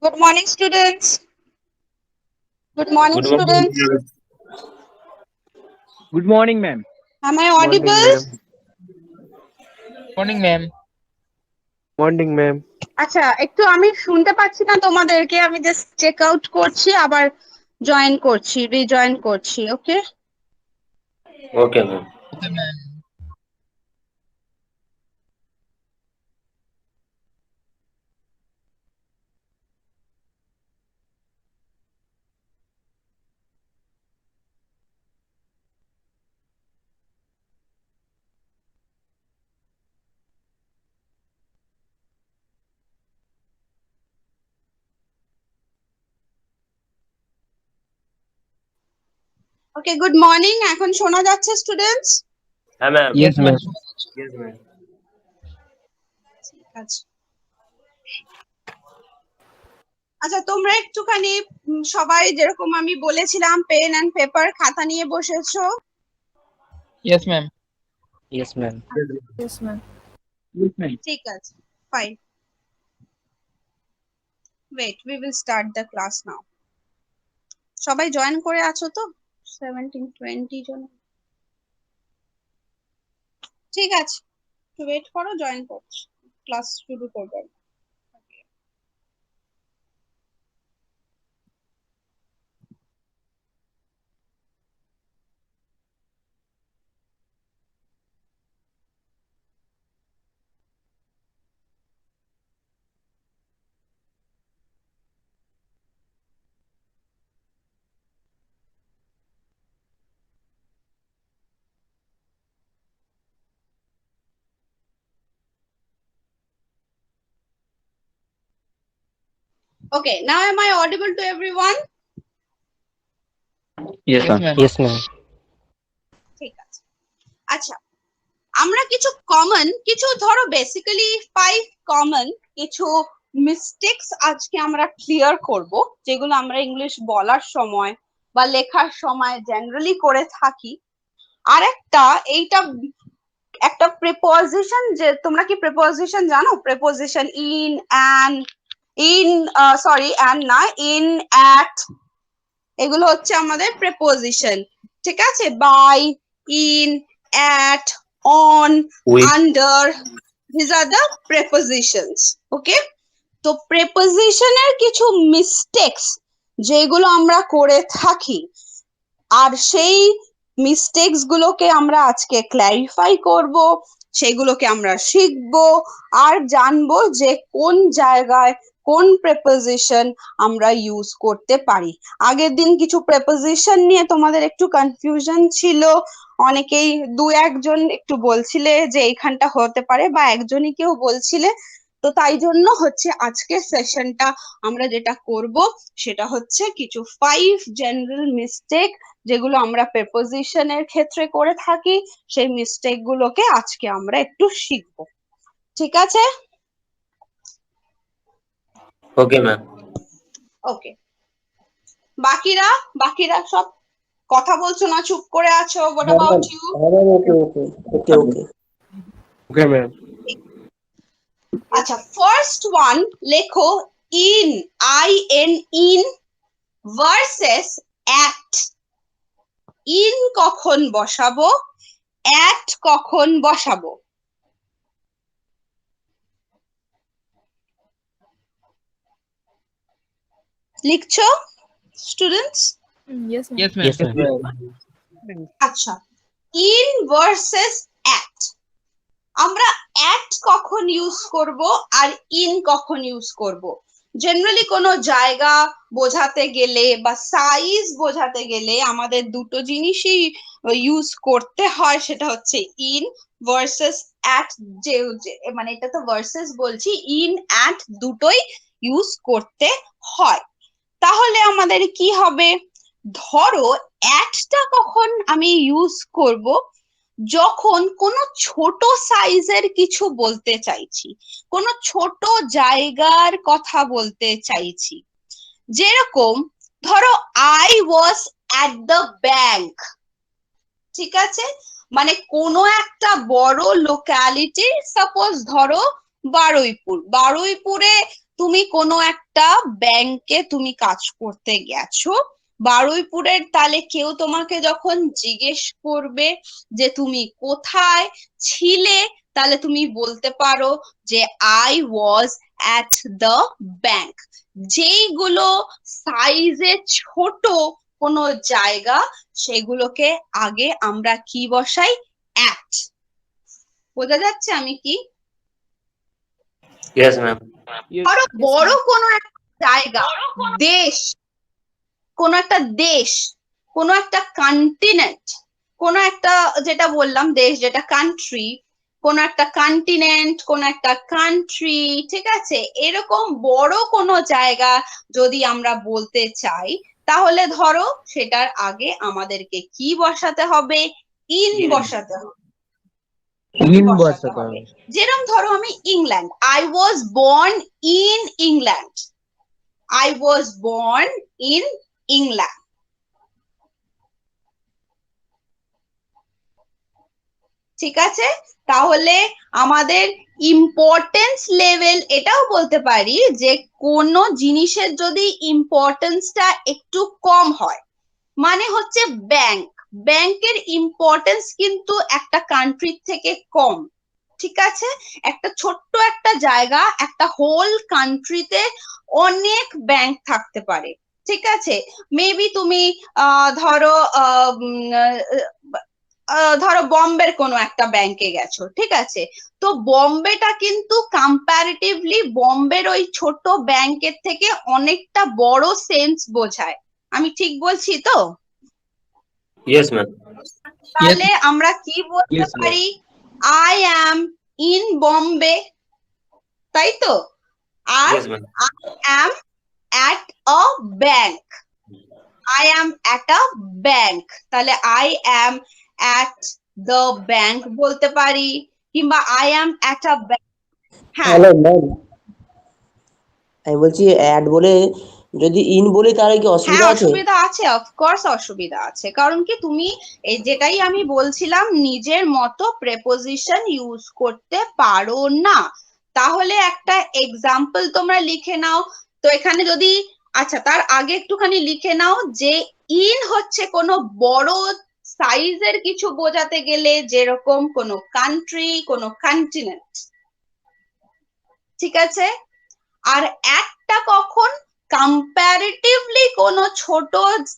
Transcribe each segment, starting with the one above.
Good morning, students. Good morning, Good morning, students. ma'am. Good morning, ma'am. Am I Morning, audible? ma'am. Morning, ma'am. Morning, ma'am. আচ্ছা, একটু আমি শুনতে পাচ্ছি না তোমাদেরকে। আমি জাস্ট চেক আউট করছি, আবার জয়েন করছি, রিজয়েন করছি। ওকে? Okay, ma'am. Okay, ma'am. ওকে, গুড মর্নিং। এখন শোনা যাচ্ছে students? Hi, ma'am. Yes, ma'am. Yes, ma'am. ঠিক আছে। আচ্ছা, তোমরা একটুখানি সবাই যেরকম আমি বলেছিলাম পেন এন্ড পেপার খাতা নিয়ে বসেছো? Yes, ma'am. Yes, ma'am. Yes, ma'am. Yes, ma'am. ঠিক আছে, fine. Wait, we will start the class now. সবাই জয়েন করে আছো তো? 17-20 জন। ঠিক আছে, একটু ওয়েট করো, জয়েন করছি, ক্লাস শুরু করবো। Okay, now am I audible to everyone? Yes, ma'am. Yes, ma'am. ঠিক আছে। আচ্ছা, আমরা কিছু ধরো বেসিক্যালি 5 কমন কিছু মিস্টেকস আজকে আমরা ক্লিয়ার করব, যেগুলো আমরা ইংলিশ বলার সময় বা লেখার সময় জেনারেলি করে থাকি। আর এইটা একটা প্রিপোজিশন, যে তোমরা কি প্রিপোজিশন জানো? Preposition in, and, in, sorry and না, ইন, অ্যাট, এগুলো হচ্ছে আমাদের প্রিপোজিশন। ঠিক আছে? By, in, at, on, With. Under, this are the prepositions. Okay? তো প্রিপোজিশনের কিছু মিস্টেকস যেগুলো আমরা করে থাকি, আর সেই মিস্টেকস গুলোকে আমরা আজকে ক্ল্যারিফাই করব, সেগুলোকে আমরা শিখবো আর জানবো যে কোন জায়গায় কোন প্রেপোজিশন আমরা ইউজ করতে পারি। আগের দিন কিছু প্রেপোজিশন নিয়ে তোমাদের একটু কনফিউশন ছিল, অনেকেই দু একজন একটু বলছিলে যে এইখানটা হতে পারে, বা একজনই কেউ বলছিলে। তো তাই জন্য হচ্ছে আজকের সেশনটা আমরা যেটা করব সেটা হচ্ছে কিছু 5 জেনারেল মিস্টেক যেগুলো আমরা প্রেপোজিশনের ক্ষেত্রে করে থাকি, সেই মিস্টেক গুলোকে আজকে আমরা একটু শিখবো। ঠিক আছে? Okay, ma'am. ওকে। বাকিরা বাকিরা সব কথা বলছো না, চুপ করে আছো? What about you? Okay, ma'am. আচ্ছা, ফার্স্ট ওয়ান লেখো, in, IN, in versus at. In কখন বসাবো, অ্যাট কখন বসাবো? লিখছো students? Yes, ma'am. Yes, ma'am. Yes, ma'am. আচ্ছা, ইন ভার্সেস অ্যাট, আমরা অ্যাট কখন ইউজ করব আর ইন কখন ইউজ করব? জেনারেলি কোনো জায়গা বোঝাতে গেলে বা সাইজ বোঝাতে গেলে আমাদের দুটো জিনিসই ইউজ করতে হয়, সেটা হচ্ছে ইন ভার্সেস অ্যাট। মানে এটা তো ভার্সেস বলছি, ইন অ্যাট দুটোই ইউজ করতে হয়। তাহলে আমাদের কি হবে? ধরো অ্যাটটা কখন আমি ইউজ করব, যখন কোনো ছোট সাইজের কিছু বলতে চাইছি, কোনো ছোট জায়গার কথা বলতে চাইছি। যেরকম ধরো I was at the bank. ঠিক আছে? মানে কোনো একটা বড় লোকালিটি, সাপোজ ধরো বারুইপুরে তুমি কোনো একটা ব্যাংকে তুমি কাজ করতে গেছো বারুইপুরের, তাহলে কেউ তোমাকে যখন জিজ্ঞেস করবে যে তুমি কোথায় ছিলে, তাহলে তুমি বলতে পারো যে I was at the bank. যেইগুলো সাইজে ছোট কোনো জায়গা, সেগুলোকে আগে আমরা কি বসাই? অ্যাট। বোঝা যাচ্ছে আমি কি? Yes, ma'am. আরো বড় কোনো একটা জায়গা, দেশ, কোনো একটা দেশ, কোনো একটা কন্টিনেন্ট, কোনো একটা, যেটা বললাম দেশ যেটা কান্ট্রি, কোনো একটা কন্টিনেন্ট, কোনো একটা কান্ট্রি, ঠিক আছে? এরকম বড় কোনো জায়গা যদি আমরা বলতে চাই, তাহলে ধরো সেটার আগে আমাদেরকে কি বসাতে হবে? ইন বসাতে হবে। ইন বসাতে বসাতে হবে। হবে। যেরকম ধরো আমি England, I was born in England, I was born in England. ঠিক আছে, তাহলে আমাদের ইম্পর্টেন্স লেভেল এটাও বলতে পারি যে কোন জিনিসের যদি ইম্পর্টেন্সটা একটু কম হয়, মানে হচ্ছে ব্যাংক, ব্যাংকের ইম্পর্টেন্স কিন্তু একটা কান্ট্রির থেকে কম। ঠিক আছে, একটা ছোট্ট একটা জায়গা, একটা হোল কান্ট্রিতে অনেক ব্যাংক থাকতে পারে। ঠিক আছে, মেবি তুমি ধরো বম্বের কোনো একটা ব্যাংকে গেছো, ঠিক আছে, তো বম্বেটা কিন্তু কম্পারেটিভলি বম্বের ওই ছোট ব্যাংকের থেকে অনেকটা বড় সেন্স বোঝায়। আমি ঠিক বলছি তো? Yes, ma'am. তাহলে আমরা কি বলতে Yes, ma'am. পারি? আই অ্যাম ইন বম্বে, তাই তো? আর Yes, ma'am. I am at a bank. I am at a bank. তাহলে I am at the bank বলতে পারি, কিংবা I am at a bank। হ্যাঁ, হ্যালো ম্যাম, আমি বলছি অ্যাড বলে যদি ইন বলি তাহলে কি হ্যাঁ অসুবিধা আছে? অসুবিধা আছে, অফকোর্স অসুবিধা আছে। কারণ কি, তুমি এই যেটাই আমি বলছিলাম, নিজের মতো প্রেপোজিশন ইউজ করতে পারো না। তাহলে একটা এক্সাম্পল তোমরা লিখে নাও। তো এখানে যদি, আচ্ছা তার আগে একটুখানি লিখে নাও যে ইন হচ্ছে কোনো বড় সাইজের কিছু বোঝাতে গেলে, যেরকম কোনো কান্ট্রি, কোনো কন্টিনেন্ট। ঠিক আছে, আর একটা কখন? কম্পারেটিভলি কোনো ছোট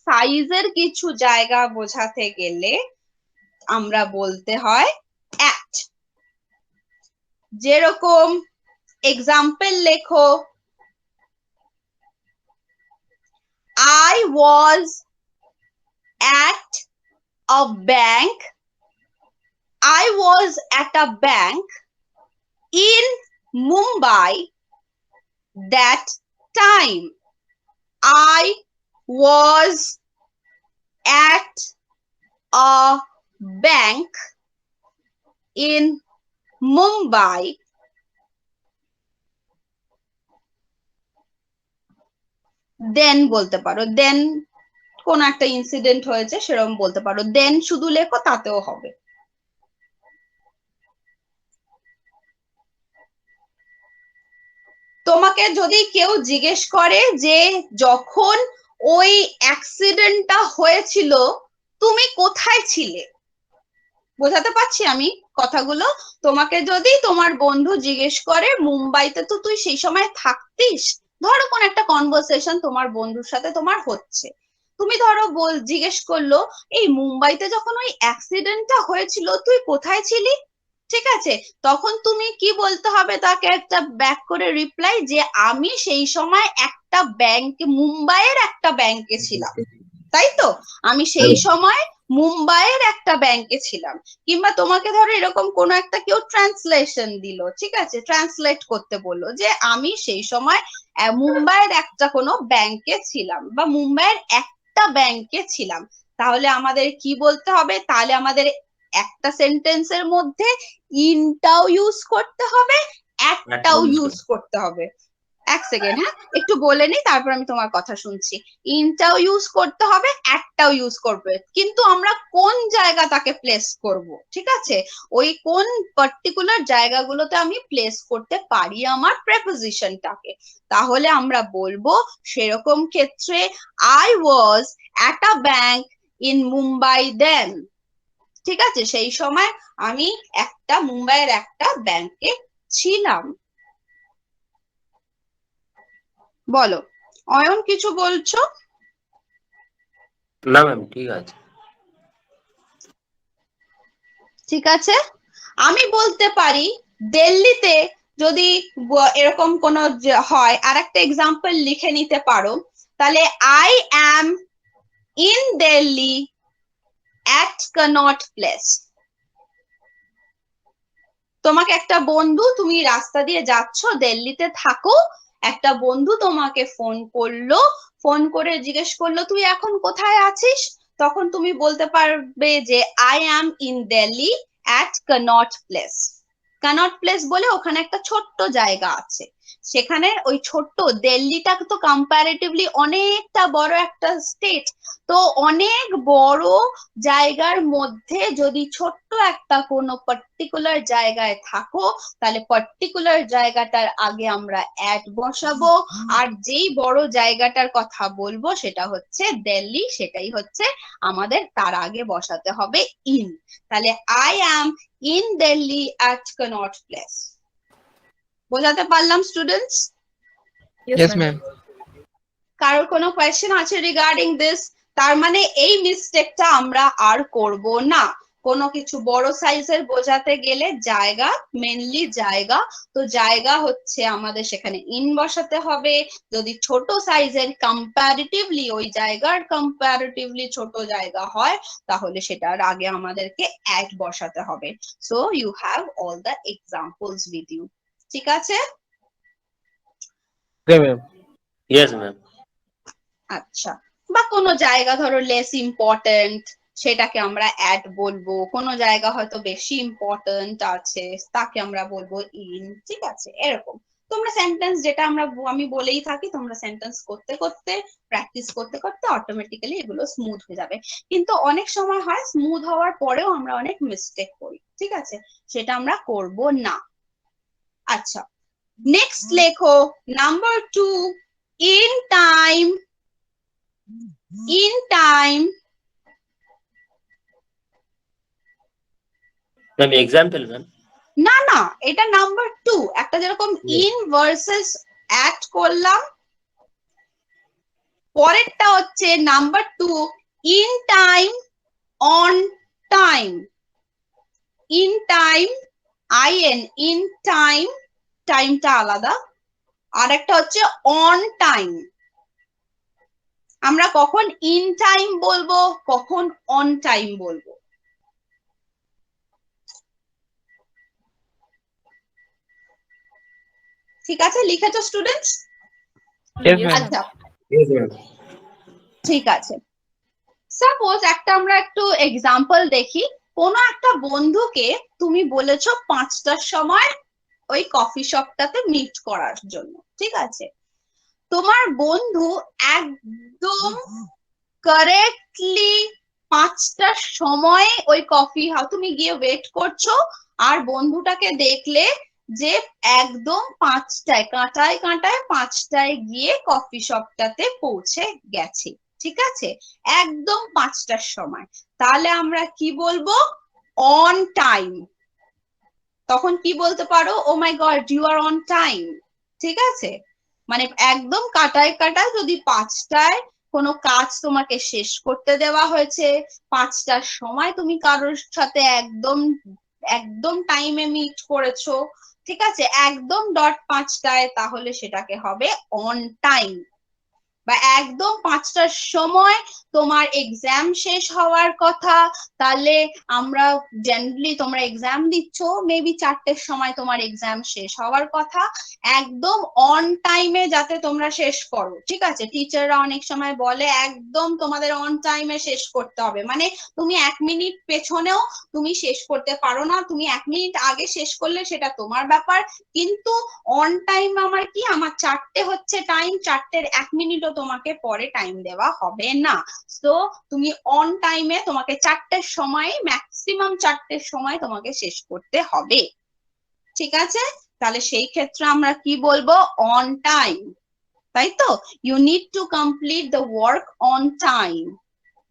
সাইজের কিছু জায়গা বোঝাতে গেলে আমরা বলতে হয় অ্যাট। যেরকম এক্সাম্পল লেখো, I was at a bank, I was at a bank in Mumbai that time. I was at a bank in Mumbai দেন বলতে পারো, দেন কোন একটা ইনসিডেন্ট হয়েছে সেরকম বলতে পারো, দেন শুধু লেখো তাতেও হবে। তোমাকে যদি কেউ জিজ্ঞেস করে যে যখন ওই অ্যাক্সিডেন্টটা হয়েছিল তুমি কোথায় ছিলে, বোঝাতে পারছি আমি কথাগুলো? তোমাকে যদি তোমার বন্ধু জিজ্ঞেস করে মুম্বাইতে তো তুই সেই সময় থাকতিস, ধরো কোন একটা কনভারসেশন তোমার বন্ধুর সাথে তোমার হচ্ছে, তুমি ধরো জিজ্ঞেস করলো এই মুম্বাইতে যখন ওই অ্যাক্সিডেন্টটা হয়েছিল তুই কোথায় ছিলি, ঠিক আছে, তখন তুমি কি বলতে হবে তাকে? একটা ব্যাক করে রিপ্লাই যে আমি সেই সময় একটা ব্যাংকে, মুম্বাইয়ের একটা ব্যাংকে ছিলাম, তাই তো? আমি সেই সময় মুম্বাইয়ের একটা ব্যাংকে ছিলাম। কিংবা তোমাকে ধরো এরকম কোনো একটা কেউ ট্রান্সলেশন দিল, ঠিক আছে, ট্রান্সলেট করতে বললো যে আমি সেই সময় মুম্বাইয়ের একটা কোনো ব্যাংকে ছিলাম, বা মুম্বাইয়ের একটা ব্যাংকে ছিলাম, তাহলে আমাদের কি বলতে হবে? তাহলে আমাদের একটা সেন্টেন্সের মধ্যে ইনটাও ইউজ করতে হবে, একটাও ইউজ করতে হবে। এক সেকেন্ড, হ্যাঁ একটু বলে নি, তারপর আমি তোমার কথা শুনছি। ইনটাও ইউজ করতে হবে, অ্যাটটাও ইউজ করবে, কিন্তু আমরা কোন জায়গাটাকে প্লেস করব, ঠিক আছে? ওই কোন পার্টিকুলার জায়গাগুলোতে আমি প্লেস করতে পারি আমার প্রেপোজিশনটাকে, তাহলে আমরা বলবো সেরকম ক্ষেত্রে I was at a bank in Mumbai then. ঠিক আছে, সেই সময় আমি মুম্বাইয়ের একটা ব্যাংকে ছিলাম। বলো অয়ন, কিছু বলছো? না ম্যাম, ঠিক আছে। ঠিক আছে, আমি বলতে পারি দিল্লিতে যদি এরকম কোন হয়, আর একটা এক্সাম্পল লিখে নিতে পারো, তাহলে I am in Delhi at Connaught place. তোমাকে একটা বন্ধু, তুমি রাস্তা দিয়ে যাচ্ছ, দিল্লিতে থাকো, একটা বন্ধু তোমাকে ফোন করলো, ফোন করে জিজ্ঞেস করলো তুই এখন কোথায় আছিস, তখন তুমি বলতে পারবে যে I am in Delhi at Connaught place. Connaught place বলে ওখানে একটা ছোট্ট জায়গা আছে, সেখানে ওই ছোট্ট দিল্লিটা তো কম্পারেটিভলি অনেকটা বড় একটা স্টেট, তো অনেক বড় জায়গার মধ্যে যদি ছোট্ট একটা কোনো পার্টিকুলার জায়গায় থাকো, তাহলে পার্টিকুলার জায়গাটার আগে আমরা অ্যাট বসাবো, আর যেই বড় জায়গাটার কথা বলবো সেটা হচ্ছে দিল্লি, সেটাই হচ্ছে আমাদের তার আগে বসাতে হবে ইন। তাহলে I am in Delhi at Connaught place. বোঝাতে পারলাম স্টুডেন্টস? Yes, ma'am. কারোর কোনো কোয়েশ্চেন আছে রিগার্ডিং দিস? তার মানে এই মিস্টেকটা আমরা আর করব না। কোনো কিছু বড় সাইজের বোঝাতে গেলে জায়গা, মেনলি জায়গা, তো জায়গা হচ্ছে আমাদের সেখানে ইন বসাতে হবে। যদি ছোট সাইজের কম্পারেটিভলি, ওই জায়গার কম্পারেটিভলি ছোট জায়গা হয়, তাহলে সেটার আগে আমাদেরকে অ্যাট বসাতে হবে। So you have all the examples with you. ঠিক আছে? Okay, ma'am. Yes ma'am. আচ্ছা, বা কোনো জায়গা ধরো লেস ইম্পর্টেন্ট, সেটাকে আমরা অ্যাট বলবো। কোনো জায়গা হয়তো বেশি ইম্পর্টেন্ট আছে, তাকে আমরা বলবো ইন। ঠিক আছে, এরকম তোমরা সেন্টেন্স, যেটা আমি বলেই থাকি, তোমরা সেন্টেন্স করতে করতে, প্র্যাকটিস করতে করতে অটোমেটিক্যালি এগুলো স্মুথ হয়ে যাবে। কিন্তু অনেক সময় হয় স্মুথ হওয়ার পরেও আমরা অনেক মিস্টেক করি, ঠিক আছে, সেটা আমরা করব না। আচ্ছা, নেক্সট লেখো number 2, in time, in time। Ma'am example ma'am. না না, এটা নাম্বার 2, একটা যেরকম ইন ভার্সেস অ্যাট করলাম, পরেরটা হচ্ছে number 2, in time, on time. In time, in, in time, টাইমটা আলাদা, আর একটা হচ্ছে অন টাইম। আমরা কখন ইন টাইম বলবো, কখন অন টাইম বলবো? ঠিক আছে, লিখেছো স্টুডেন্টস? Yes, ma'am. আচ্ছা, ইয়েস ম্যাম। ঠিক আছে। সাপোজ আমরা একটু এক্সাম্পল দেখি। কোনো একটা বন্ধুকে তুমি বলেছো 5টার সময় ওই কফি শপটাতে মিট করার জন্য, ঠিক আছে? তোমার বন্ধু একদম কারেক্টলি 5টার সময় ওই কফি তুমি গিয়ে ওয়েট করছো, আর বন্ধুটাকে দেখলে যে একদম 5টায়, কাঁটায় কাঁটায় 5টায় গিয়ে কফি শপটাতে পৌঁছে গেছে, ঠিক আছে, একদম 5টার সময়। তাহলে আমরা কি বলবো? On time. তখন কি বলতে পারো? Oh my god, you are on time. ঠিক আছে, মানে একদম কাটায় কাটায়, যদি 5টায় কোনো কাজ তোমাকে শেষ করতে দেওয়া হয়েছে, 5টার সময় তুমি কারোর সাথে একদম একদম টাইমে মিট করেছো, ঠিক আছে, একদম ডট 5টায়, তাহলে সেটাকে হবে অন টাইম। বা একদম 5টার সময় তোমার এক্সাম শেষ হওয়ার কথা, তাহলে আমরা জেনারেলি তোমরা এক্সাম দিচ্ছ মেবি 4টের সময় তোমার এক্সাম শেষ হওয়ার কথা, একদম অন টাইমে যাতে তোমরা শেষ করো, ঠিক আছে? টিচাররা অনেক সময় বলে একদম তোমাদের অন টাইমে শেষ করতে হবে, মানে তুমি 1 মিনিট পেছনেও তুমি শেষ করতে পারো না, তুমি 1 মিনিট আগে শেষ করলে সেটা তোমার ব্যাপার, কিন্তু অন টাইম আমার কি, আমার 4টে হচ্ছে টাইম, 4টের 1 মিনিটও তোমাকে পরে টাইম দেওয়া হবে না। তো তুমি অন টাইমে, তোমাকে 4টের সময়, ম্যাক্সিমাম 4টের সময় তোমাকে শেষ করতে হবে, ঠিক আছে? তাহলে সেই ক্ষেত্রে আমরা কি বলবো, অন টাইম, তাই তো? You need to complete the work on time,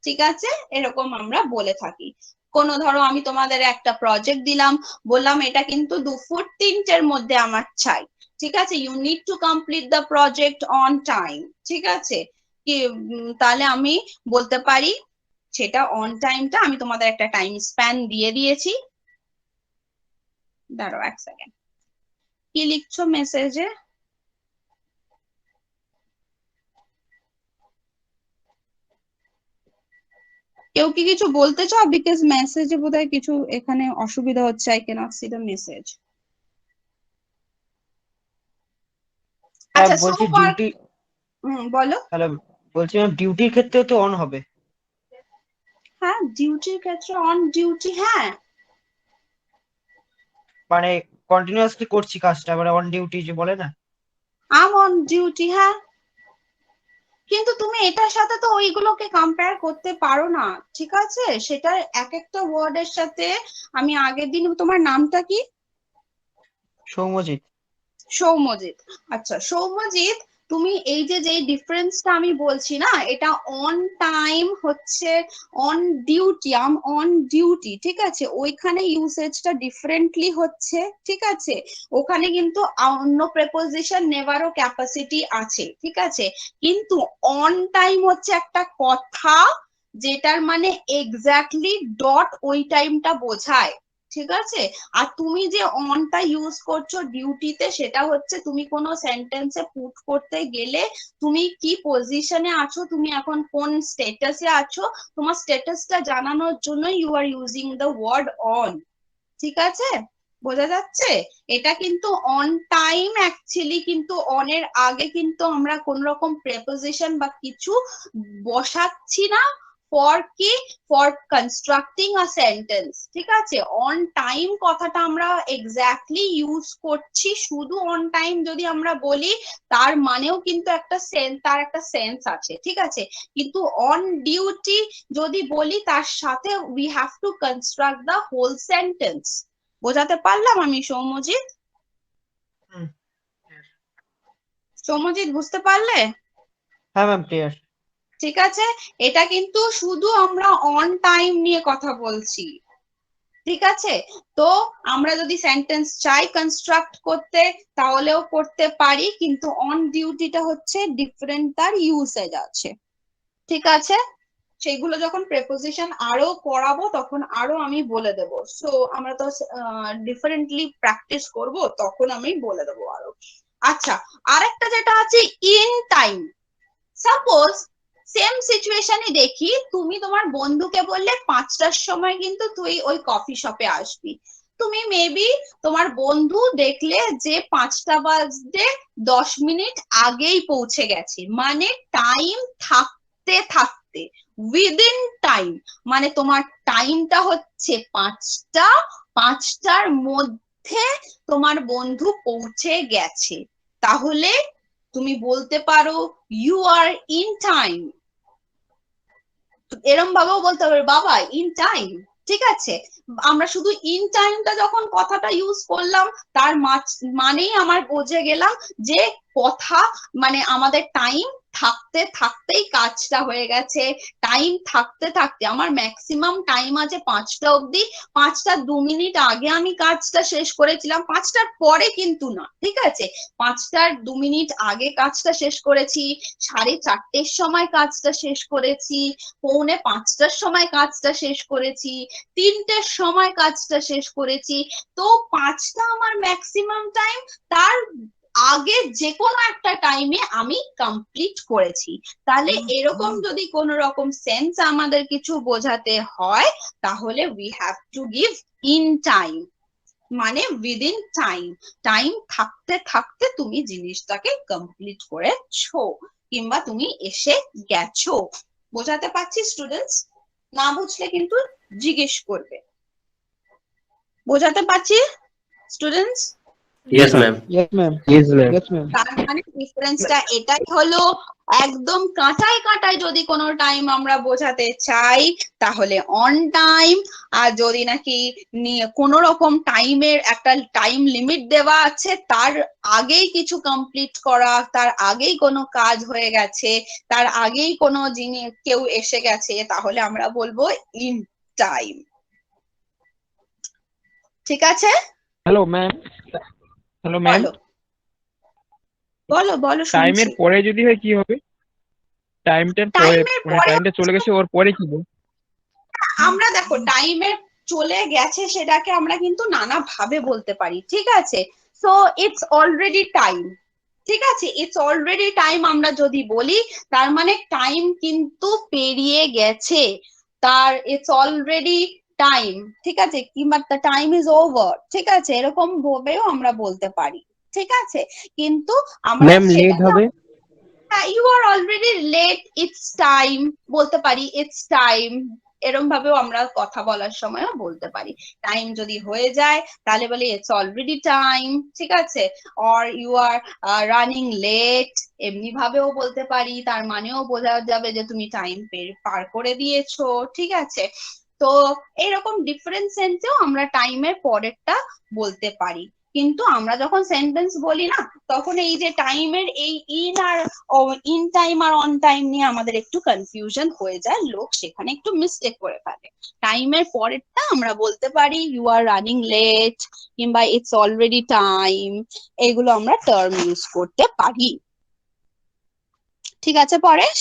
ঠিক আছে? এরকম আমরা বলে থাকি। কোনো ধরো আমি তোমাদের একটা প্রজেক্ট দিলাম, বললাম এটা কিন্তু 2 ফুট 3টের মধ্যে আমার চাই, ঠিক আছে? You need to complete the project on time, ঠিক আছে? কি তাহলে আমি বলতে পারি সেটা অন টাইমটা আমি তোমাদের একটা টাইম স্প্যান দিয়ে দিয়েছি। দাঁড়াও 1 সেকেন্ড, কি লিখছো মেসেজে? কেউ কি কিছু বলতে চাও? বিকজ মেসেজে বোধহয় কিছু এখানে অসুবিধা হচ্ছে, I can't see the message. আচ্ছা, বলছি so far ডিউটি, বলো। তাহলে বলছি ডিউটির ক্ষেত্রেও তো অন হবে? হ্যাঁ, ডিউটির ক্ষেত্রে অন ডিউটি, হ্যাঁ মানে কন্টিনিউয়াসলি করছি কাজটা, মানে অন ডিউটি যে বলে না। আম অন ডিউটি, হ্যাঁ, কিন্তু তুমি এটার সাথে তো ওইগুলোকে কম্পেয়ার করতে পারো না, ঠিক আছে? সেটা এক একটা ওয়ার্ডের সাথে। আমি আগের দিন, তোমার নামটা কি? সৌম্যজিৎ। সৌম্যজিৎ। আচ্ছা সৌম্যজিৎ, তুমি এই যে ডিফারেন্সটা আমি বলছি না, এটা অন টাইম হচ্ছে on duty, um on duty, ঠিক আছে? ওইখানে ইউসেজটা ডিফারেন্টলি হচ্ছে, ঠিক আছে? ওখানে কিন্তু অন্য প্রেপোজিশন নেওয়ারও ক্যাপাসিটি আছে, ঠিক আছে? কিন্তু অন টাইম হচ্ছে একটা কথা যেটার মানে এক্স্যাক্টলি ডট ওই টাইমটা বোঝায়, ঠিক আছে? আর তুমি যে অনটা ইউজ করছো ডিউটিতে, সেটা হচ্ছে তুমি কোনো সেন্টেন্সে পুট করতে গেলে তুমি কি পজিশনে আছো, তুমি এখন কোন স্ট্যাটাসে আছো, তোমার স্ট্যাটাসটা জানানোর জন্য you are using the word on, ঠিক আছে? বোঝা যাচ্ছে? এটা কিন্তু অন টাইম অ্যাকচুয়ালি কিন্তু অনের আগে কিন্তু আমরা কোন রকম প্রেপোজিশন বা কিছু বসাচ্ছি না, ফর কি, ফর কনস্ট্রাক্টিং আ সেন্টেন্স, ঠিক আছে? অন টাইম কথাটা আমরা এক্স্যাক্টলি ইউজ করছি শুধু অন টাইম যদি আমরা বলি, তার মানেও কিন্তু একটা সেন্স, তার একটা সেন্স আছে, ঠিক আছে? কিন্তু অন ডিউটি যদি বলি, তার সাথে we have to construct the whole sentence. বোঝাতে পারলাম আমি সৌম্যজিৎ? সৌম্যজিৎ বুঝতে পারলে? হ্যাঁ ম্যাম, ক্লিয়ার। ঠিক আছে, এটা কিন্তু শুধু আমরা অন টাইম নিয়ে কথা বলছি, ঠিক আছে? তো আমরা যদি সেন্টেন্স চাই কনস্ট্রাক্ট করতে তাহলেও করতে পারি, কিন্তু অন ডিউটিটা হচ্ছে ডিফারেন্ট, তার ইউসেজ আছে, ঠিক আছে? সেইগুলো যখন প্রেপোজিশন আরো পড়াবো তখন আরো আমি বলে দেব। সো আমরা তো ডিফারেন্টলি প্র্যাকটিস করব, তখন আমি বলে দেবো আরো। আচ্ছা, আরেকটা যেটা আছে ইন টাইম। সাপোজ সেম সিচুয়েশনে দেখি, তুমি তোমার বন্ধুকে বললে 5টার সময় কিন্তু তুই ওই কফি শপে আসবি, তুমি মেবি তোমার বন্ধু দেখলে যে 5টা বাজতে 10 মিনিট আগেই পৌঁছে গেছে, মানে টাইম থাকতে থাকতে, উইদিন টাইম, মানে তোমার টাইমটা হচ্ছে 5টা, 5টার মধ্যে তোমার বন্ধু পৌঁছে গেছে, তাহলে তুমি বলতে পারো ইউ আর ইন টাইম। এরম ভাবেও বলতে পারো বাবা ইন টাইম, ঠিক আছে? আমরা শুধু ইন টাইমটা যখন কথাটা ইউজ করলাম, তার মানেই আমার বুঝে গেলাম যে কথা মানে আমাদের টাইম থাকতে থাকতেই কাজটা হয়ে গেছে, টাইম থাকতে থাকতে আমার ম্যাক্সিমাম টাইম আছে 5টা অবধি, 5টার 2 মিনিট আগে আমি কাজটা শেষ করেছিলাম, 5টার পরে কিন্তু না, ঠিক আছে? 5টার 2 মিনিট আগে কাজটা শেষ করেছি, 4:30টার সময় কাজটা শেষ করেছি, 4:45টার সময় কাজটা শেষ করেছি, 3টের সময় কাজটা শেষ করেছি, তো 5টা আমার ম্যাক্সিমাম টাইম, তার আগে যে কোনো একটা টাইমে আমি কমপ্লিট করেছি। তাহলে এরকম যদি কোনো রকম সেন্স আমাদের কিছু বোঝাতে হয় তাহলে we have to give in time, মানে উইদিন টাইম, টাইম থাকতে থাকতে তুমি জিনিসটাকে কমপ্লিট করেছো কিংবা তুমি এসে গেছো। বোঝাতে পারছি স্টুডেন্টস? না বুঝলে কিন্তু জিজ্ঞেস করবে। বোঝাতে পারছি students? Yes, ma'am. Yes, ma'am. Yes, ma'am. Yes, ma'am. তার মানে ডিফারেন্সটা এটাই হলো, একদম কাঁটায় কাঁটায় যদি কোনো টাইম আমরা বোঝাতে চাই তাহলে অন টাইম, আর যদি নাকি কোনো রকম টাইমের একটা টাইম লিমিট দেওয়া আছে, তার আগেই কিছু কমপ্লিট করা, তার আগেই কোনো কাজ হয়ে গেছে, তার আগেই কোনো জিনিস কেউ এসে গেছে, তাহলে আমরা বলবো ইন টাইম। ঠিক আছে? হ্যালো ম্যাম, হ্যালো ম্যাম, বলো বলো বলো টাইমের শুনছি। পরে যদি হয় কি হবে? টাইমটার পরে, টাইমের মানে পরে টাইমটা চলে গেছে ওর পরে কি বলবো? আমরা দেখো টাইমের চলে গেছে সেটাকে আমরা কিন্তু নানা ভাবে বলতে পারি, ঠিক আছে? সো ইটস অলরেডি টাইম, ঠিক আছে? ইটস অলরেডি টাইম আমরা যদি বলি তার মানে টাইম কিন্তু পেরিয়ে গেছে, তার ইটস অলরেডি টাইম, ঠিক আছে? কিংবা দ্য টাইম ইজ ওভার, ঠিক আছে? এরকম ভাবেও আমরা বলতে পারি, ঠিক আছে? কিন্তু আমরা ম্যাম লেট হবে? You are already late, it's time বলতে পারি, ইটস টাইম এরকম ভাবেও আমরা কথা বলার সময়ও বলতে পারি। টাইম যদি হয়ে যায় তাহলে বলি ইটস অলরেডি টাইম, ঠিক আছে? Or you are running late, এমনি ভাবেও বলতে পারি, তার মানেও বোঝা যাবে যে তুমি টাইম পার করে দিয়েছো, ঠিক আছে? তো এইরকম ডিফারেন্ট সেন্সেও আমরা টাইমের পরেরটা বলতে পারি। কিন্তু আমরা যখন সেন্টেন্স বলি না, তখন এই যে টাইমের এই ইন আর ইন টাইম আর অন টাইম নিয়ে আমাদের একটু কনফিউশন হয়ে যায়, লোক সেখানে একটু মিস্টেক করে ফেলে। টাইমের পরেরটা আমরা বলতে পারি ইউ আর রানিং লেট কিংবা ইটস অলরেডি টাইম, এগুলো আমরা টার্ম ইউজ করতে পারি। ঠিক আছে পরেশ?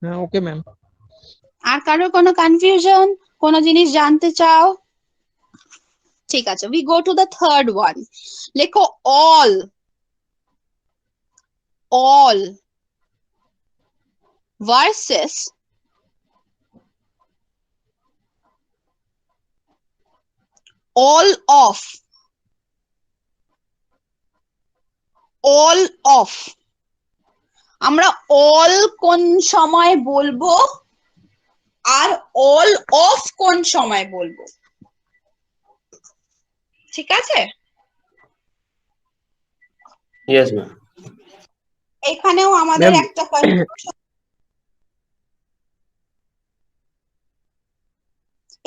হ্যাঁ, ওকে ম্যাম। আর কারোর কোনো কনফিউশন, কোনো জিনিস জানতে চাও? ঠিক আছে, we go to the third one. লেখো all versus all of, all of আমরা all কোন সময় বলবো আর all of কোন সময় বলবো, ঠিক আছে? Yes, ma'am. এখানেও আমাদের Ma'am, একটা confusion,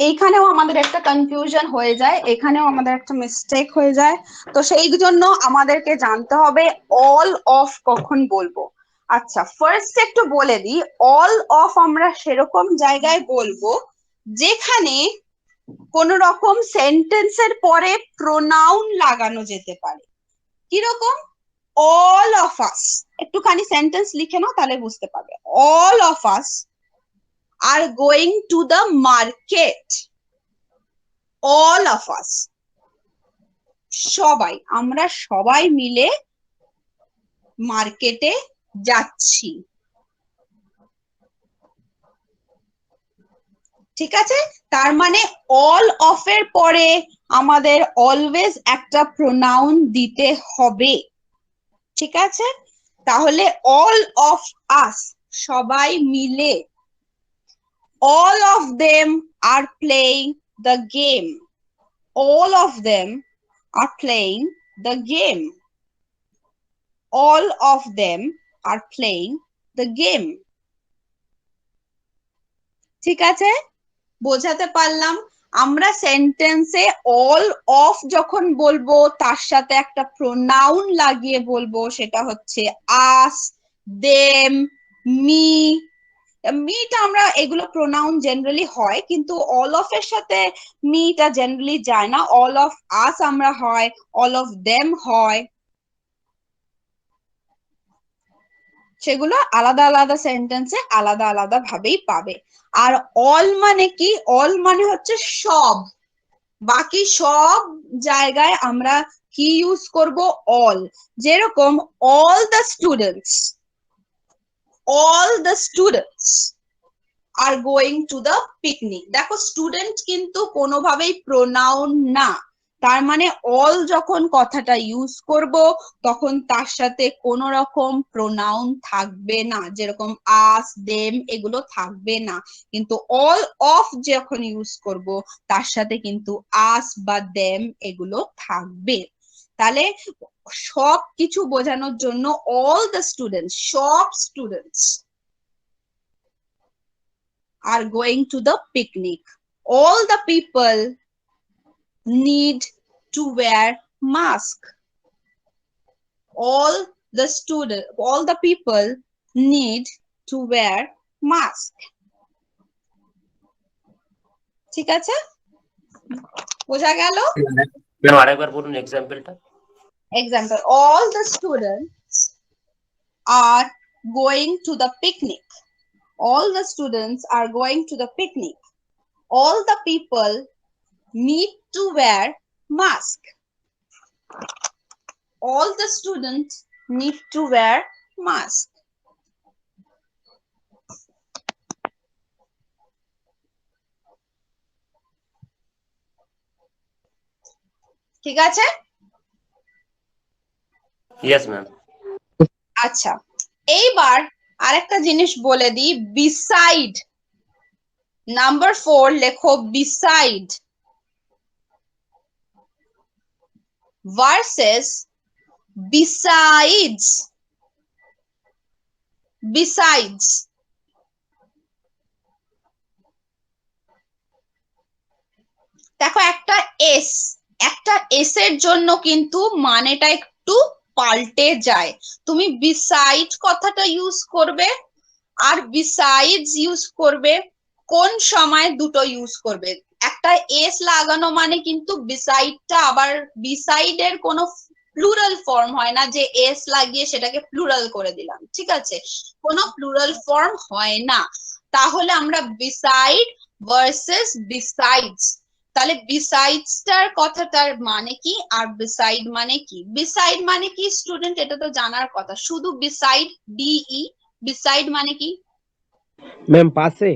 এইখানেও আমাদের একটা কনফিউশন হয়ে যায়, এখানেও আমাদের একটা মিস্টেক হয়ে যায়। তো সেই জন্য আমাদেরকে জানতে হবে অল অফ কখন বলবো। আচ্ছা, ফার্স্ট একটু বলে দিই, অল অফ আমরা সেরকম জায়গায় বলবো যেখানে কোন রকম সেন্টেন্সের পরে প্রোনাউন লাগানো যেতে পারে। কিরকম? অল অফ আস, একটুখানি সেন্টেন্স লিখে নাও তাহলে বুঝতে পারবে। All of us are going to the market, all of us, সবাই, আমরা সবাই মিলে মার্কেটে যাচ্ছি, ঠিক আছে? তার মানে অল অফ এর পরে আমাদের অলওয়েজ একটা প্রোনাউন দিতে হবে, ঠিক আছে? তাহলে অল অফ আস, সবাই মিলে, all of them are playing the game, all of them are playing the game, all of them are playing the game, ঠিক আছে? বোঝাতে পারলাম? আমরা সেন্টেন্সে অল অফ যখন বলবো তার সাথে একটা প্রোনাউন লাগিয়ে বলবো, সেটা হচ্ছে আস, দেম, মি। মিটা আমরা, এগুলো প্রোনাউন জেনারেলি হয়, কিন্তু অল অফ এর সাথে মিটা জেনারেলি যায় না। অল অফ আস আমরা হয়, অল অফ দেম হয়, সেগুলো আলাদা আলাদা সেন্টেন্সে আলাদা আলাদা ভাবেই পাবে। আর অল মানে কি? অল মানে হচ্ছে সব, বাকি সব জায়গায় আমরা কি ইউজ করব অল, যেরকম all the students are going to the picnic। দেখো স্টুডেন্ট কিন্তু কোনোভাবেই প্রোনাউন না, তার মানে অল যখন কথাটা ইউজ করব তখন তার সাথে কোনো রকম প্রোনাউন থাকবে না, যেরকম আস দেম এগুলো থাকবে না। কিন্তু অল অফ যখন ইউজ করব তার সাথে কিন্তু আস বা দেম এগুলো থাকবে। তাহলে সব কিছু বোঝানোর জন্য all the students, সব students are going to the picnic. All the people need to wear mask. All the people need to wear mask. ঠিক আছে, বোঝা গেল? ম্যাম আরেকবার বলুন এক্সাম্পলটা। Example, all the students are going to the picnic. All the students are going to the picnic. All the people need to wear mask. All the students need to wear mask. ঠিক আছে? Yes ma'am. আচ্ছা, এইবার আরেকটা জিনিস বলে দিই, beside number 4 লেখো, beside versus besides, besides। দেখো একটা এস এর জন্য কিন্তু মানেটা একটু পাল্টে যায়। তুমি বিসাইড কথাটা ইউজ করবে আর বিসাইডস ইউজ করবে, কোন সময় দুটো ইউজ করবে। একটা এস লাগানো মানে কিন্তু বিসাইডটা আবার বিসাইডের কোনো প্লুরাল ফর্ম হয় না যে এস লাগিয়ে সেটাকে প্লুরাল করে দিলাম, ঠিক আছে? কোনো প্লুরাল ফর্ম হয় না। তাহলে আমরা বিসাইড ভার্সেস বিসাইডস, তাহলে বিসাইডস টার কথাটার মানে কি আর বিসাইড মানে কি? বিসাইড মানে কি স্টুডেন্ট, এটা তো জানার কথা। শুধু বিসাইড, বিই, বিসাইড মানে কি ম্যাম পাশে।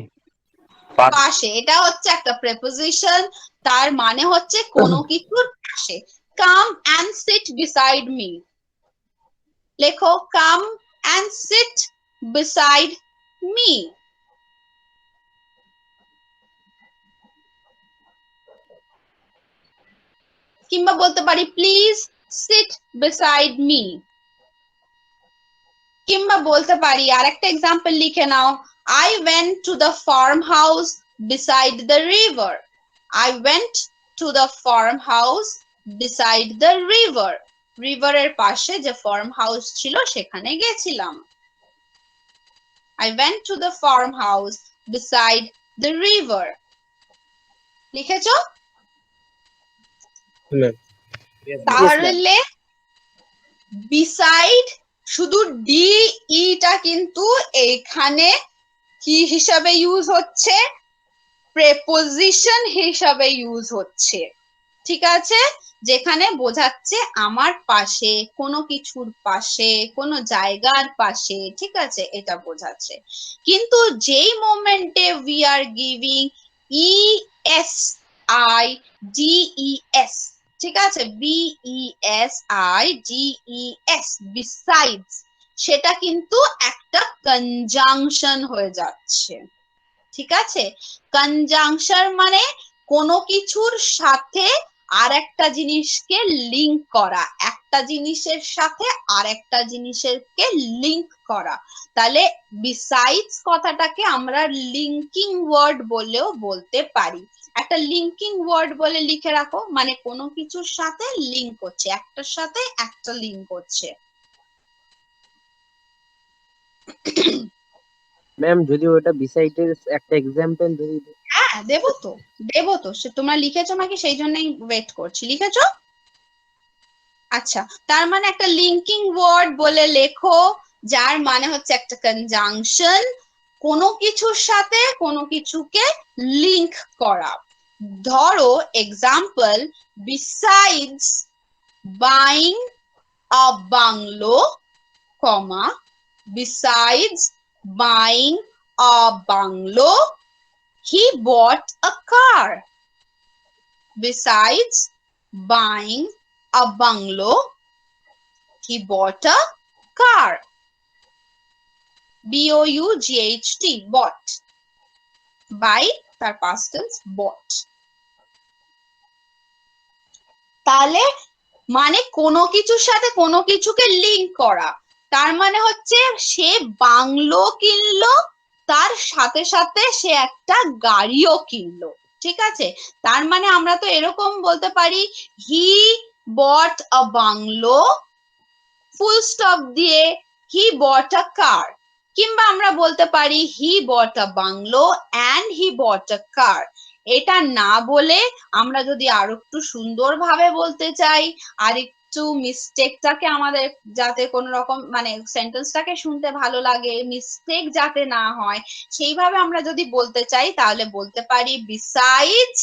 পাশে, এটা হচ্ছে একটা প্রেপোজিশন, তার মানে হচ্ছে কোনো কিছুর পাশে। Come and sit beside me, লেখো come and sit beside me. কিংবা বলতে পারি প্লিজ সিট বিসাইড মি। কিংবা বলতে পারি আরেকটা এক্সাম্পল লিখে নাও, I went to the farmhouse beside the river. I went to the farmhouse beside the river. River এর পাশে যে ফার্ম হাউস ছিল সেখানে গেছিলাম। I went to the farmhouse beside the river. লিখেছো? তাহলে beside শুধু ডি ইটা কিন্তু এখানে কি হিসাবে ইউজ হচ্ছে? প্রেপোজিশন হিসাবে ইউজ হচ্ছে, ঠিক আছে? যেখানে বোঝাচ্ছে আমার পাশে, কোনো কিছুর পাশে, কোনো জায়গার পাশে, ঠিক আছে? এটা বোঝাচ্ছে। কিন্তু যেই মোমেন্টে we are giving E S I D E S, ঠিক আছে, BESIDES, বিসাইডস, সেটা কিন্তু একটা কনজাংশন হয়ে যাচ্ছে, ঠিক আছে? কনজাংশন মানে কোনো কিছুর সাথে আর একটা জিনিসকে লিংক করা, একটা জিনিসের সাথে আর একটা জিনিসকে লিংক করা। তাহলে বিসাইডস কথাটাকে আমরা লিঙ্কিং ওয়ার্ড বলেও বলতে পারি। একটা লিঙ্কিং ওয়ার্ড বলে লিখে রাখো, মানে কোনো কিছুর সাথে লিংক করছে, একটার সাথে একটা লিংক করছে। ম্যাম যদি ওটা বিসাইডের একটা এক্সাম্পল যদি। হ্যাঁ দেবো তো, সে তোমরা লিখেছো নাকি সেই জন্যই ওয়েট করছি। লিখেছো? আচ্ছা, তার মানে একটা লিঙ্কিং ওয়ার্ড বলে লেখো যার মানে হচ্ছে একটা কনজাংশন, কোনো কিছুর সাথে কোনো কিছুকে লিংক করা। ধরো example, besides buying a bungalow, comma, besides buying a bungalow, he bought a car. Besides buying a bungalow, he bought a car. B-O-U-G-H-T, bought. Buy, তার past tense, bought. তাহলে মানে কোনো কিছুর সাথে কোনো কিছুকে লিংক করা, তার মানে হচ্ছে সে বাংলো কিনলো, তার সাথে সাথে সে একটা গাড়িও কিনলো। ঠিক আছে, তার মানে আমরা তো এরকম বলতে পারি হি বট আ বাংলো, ফুল স্টপ দিয়ে হি বট আ কার, কিংবা আমরা বলতে পারি হি বট আ বাংলো অ্যান্ড হি বট আ কার। এটা না বলে আমরা যদি আরো একটু সুন্দরভাবে বলতে চাই, আর একটু মিস্টেকটাকে আমাদের যাতে কোনো রকম মানে সেন্টেন্সটাকে শুনতে ভালো লাগে, মিস্টেক যাতে না হয়, সেইভাবে আমরা যদি বলতে চাই তাহলে বলতে পারি বিসাইডস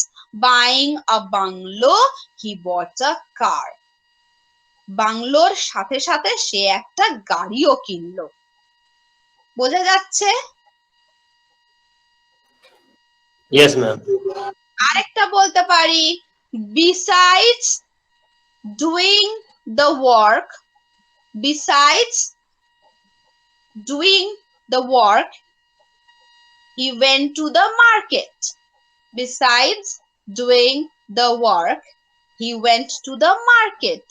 বাইং আ বাংলো হি বট আ কার। বাংলোর সাথে সাথে সে একটা গাড়িও কিনলো। বোঝা যাচ্ছে? Yes, ma'am. আরেকটা বলতে পারি besides doing the work, besides doing the work, he went to the market. Besides doing the work, he went to the market.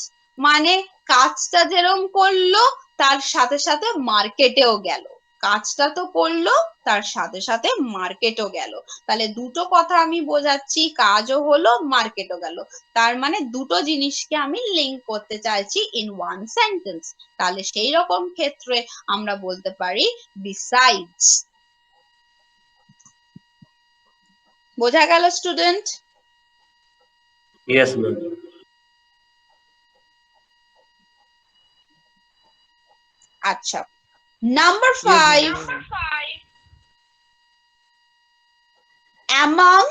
মানে কাজটা যেরকম করলো তার সাথে সাথে মার্কেটেও গেল। কাজটা তো করলো, তার সাথে সাথে মার্কেটও গেল। তাহলে দুটো কথা আমি বোঝাচ্ছি, কাজও হলো মার্কেটও গেল। তার মানে দুটো জিনিসকে আমি লিংক করতে চাইছি ইন ওয়ান সেন্টেন্স। তাহলে সেই রকম ক্ষেত্রে আমরা বলতে পারি বিসাইডস। বোঝা গেল স্টুডেন্ট? Yes, ma'am. আচ্ছা, number 5, among,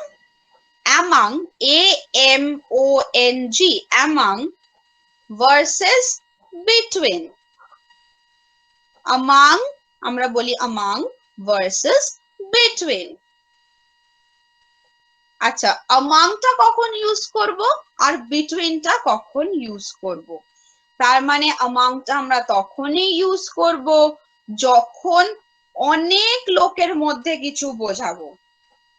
among, A-M-O-N-G, among versus between. among আমরা বলি among versus between. আচ্ছা, amongটা কখন ইউজ করব আর betweenটা কখন ইউজ করব? তার মানে amongটা আমরা তখনই ইউজ করব যখন অনেক লোকের মধ্যে কিছু বোঝাবো।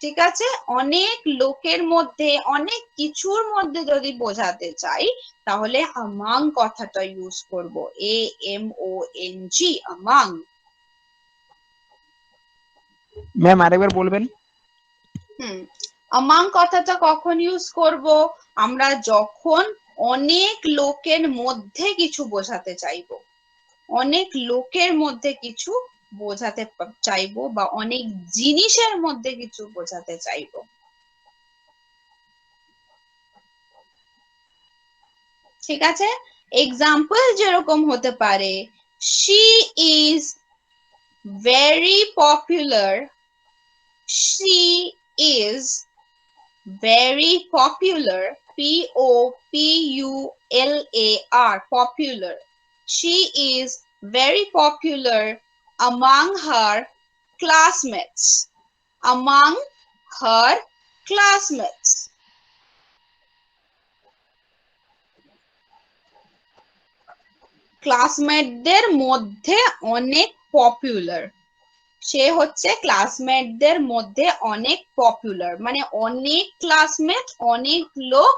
ঠিক আছে, অনেক লোকের মধ্যে অনেক কিছুর মধ্যে যদি বোঝাতে চাই তাহলে among কথাটা ইউজ করব, AMONG, among. ম্যাম আরেকবার বলবেন? among কথাটা কখন ইউজ করব? আমরা যখন অনেক লোকের মধ্যে কিছু বোঝাতে চাইবো, অনেক লোকের মধ্যে কিছু বোঝাতে চাইবো বা অনেক জিনিসের মধ্যে কিছু বোঝাতে চাইবো। ঠিক আছে, এক্সাম্পল যেরকম হতে পারে she is very popular, she is very popular, P-O-P-U-L-A-R, popular. She is very popular among her classmates, among her classmates. ক্লাসমেটদের মধ্যে অনেক পপুলার, সে হচ্ছে ক্লাসমেটদের মধ্যে অনেক পপুলার, মানে অনেক ক্লাসমেট, অনেক লোক,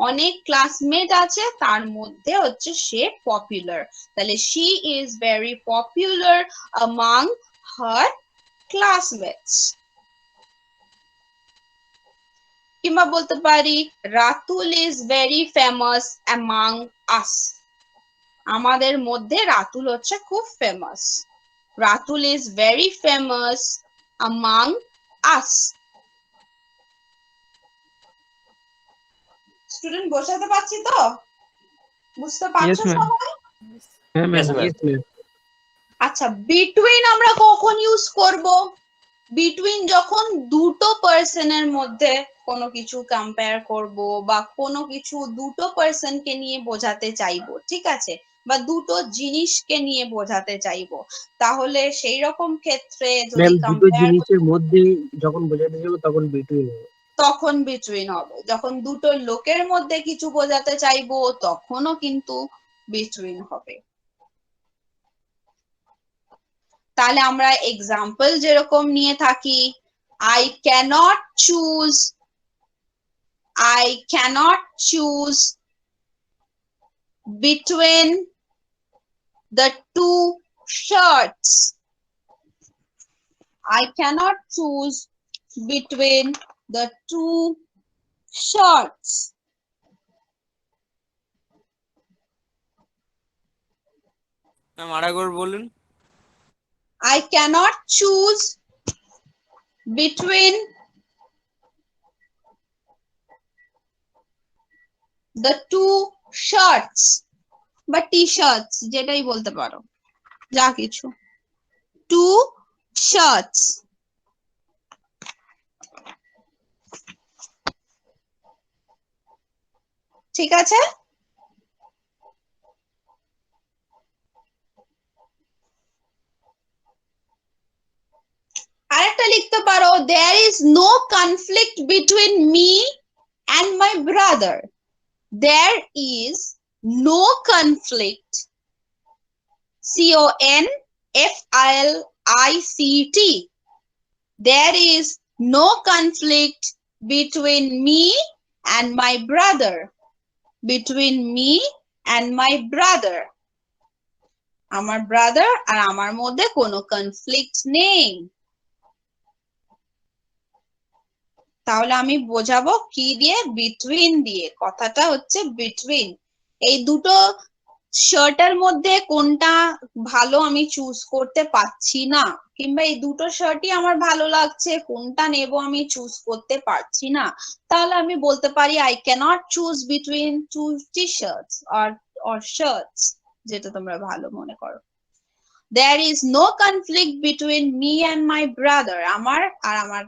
অনেক ক্লাসমেট আছে, তার মধ্যে হচ্ছে সে পপুলার। তাহলে she is very popular among her classmates. কিংবা বলতে পারি Ratul is very famous among us, আমাদের মধ্যে রাতুল হচ্ছে খুব famous. Ratul is very famous among us. Student বোঝাতে পারছি তো? বুঝতে পারছো Yes, ma'am. সবাই? হ্যাঁ ma'am, Yes, ma'am. yes, ma'am. আচ্ছা, বিটুইন আমরা কখন ইউজ করব? বিটুইন যখন দুটো পার্সনের মধ্যে কোনো কিছু কম্পেয়ার করব বা কোনো কিছু দুটো পার্সনকে নিয়ে বোঝাতে চাইবো, ঠিক আছে, বা দুটো জিনিসকে নিয়ে বোঝাতে চাইবো, তাহলে সেই রকম ক্ষেত্রে যদি ম্যাম দুটো কম্পেয়ার জিনিসের মধ্যে যখন বোঝাতে যাবো তখন বিটুইন হবে। তখন বিটুইন হবে, যখন দুটো লোকের মধ্যে কিছু বোঝাতে চাইবো তখনও কিন্তু বিটুইন হবে। তাহলে আমরা এক্সাম্পল যেরকম নিয়ে থাকি, I cannot choose between the two shirts. I cannot choose between the two shirts. Ma'am আরেকবার বলুন। I cannot choose between the two shirts বা টি-শার্টস, যেটাই বলতে পারো, যা কিছু, two shirts. ঠিক আছে? আরেকটা লিখতে পারো, there is no conflict between me and my brother. There is no conflict, CONFLICT. There is no conflict between me and my brother. Between me and my brother. আমার ব্রাদার আর আমার মধ্যে কোনো conflict নেই। তাহলে আমি বোঝাবো কি দিয়ে? বিটুইন দিয়ে। কথাটা হচ্ছে বিটুইন। এই দুটো শার্টের মধ্যে কোনটা ভালো আমি চুজ করতে পারছি না, কিংবা এই দুটো শার্টই আমার ভালো লাগছে, কোনটা নেব আমি চুজ করতে পারছি না, তাহলে আমি বলতে পারি I can't choose between two T-shirts or shirts, যেটা তোমরা ভালো মনে করো। There is no conflict between me and my brother. আমার আর আমার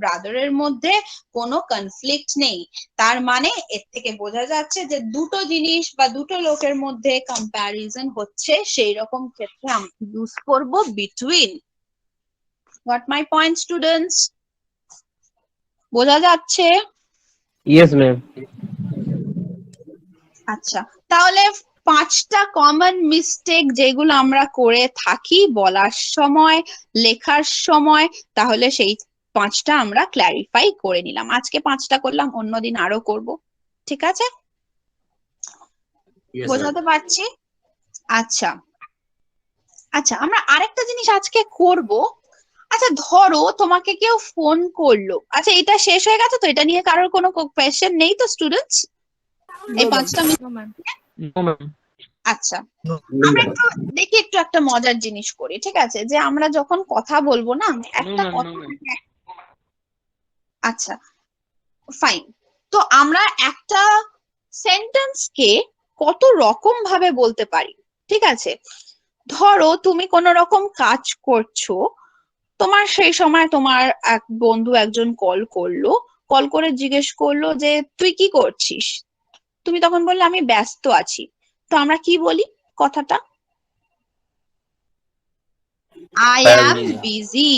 ব্রাদারের মধ্যে কোনো কনফ্লিক্ট নেই। তার মানে এর থেকে বোঝা যাচ্ছে যে দুটো জিনিস বা দুটো লোকের মধ্যে কম্প্যারিজন হচ্ছে, সেই রকম ক্ষেত্রে আমরা ইউজ করব between. Got my point, students? বোঝা যাচ্ছে? Yes ma'am. আচ্ছা, তাহলে 5টা কমন মিস্টেক যেগুলো আমরা করে থাকি বলার সময়, লেখার সময়, তাহলে সেই 5টা আমরা ক্ল্যারিফাই করে নিলাম। আজকে 5টা করলাম, অন্যদিন আরো করব, ঠিক আছে? Yes, ma'am. বোঝাতে পারছি? আচ্ছা আচ্ছা, আমরা আরেকটা জিনিস আজকে করব। আচ্ছা ধরো তোমাকে কেউ ফোন করলো, আচ্ছা এটা শেষ হয়ে গেছে তো, এটা নিয়ে কারোর কোনো কোয়েশ্চেন নেই তো স্টুডেন্টস? এই 5টা No, ma'am. No, ma'am. আচ্ছা, আমরা একটু দেখি, একটু একটা মজার জিনিস করি, ঠিক আছে? যে আমরা যখন কথা বলবো না, একটা ma'am, কথা no, ma'am. থাকে। আচ্ছা ফাইন, তো আমরা একটা সেন্টেন্সকে কত রকম ভাবে বলতে পারি, ঠিক আছে? ধরো তুমি কোনো রকম কাজ করছো, তোমার সেই সময় তোমার এক বন্ধু একজন কল করলো, কল করে জিজ্ঞেস করলো যে তুই কি করছিস, তুমি তখন বললে আমি ব্যস্ত আছি, তো আমরা কি বলি কথাটা? I I am am busy. busy.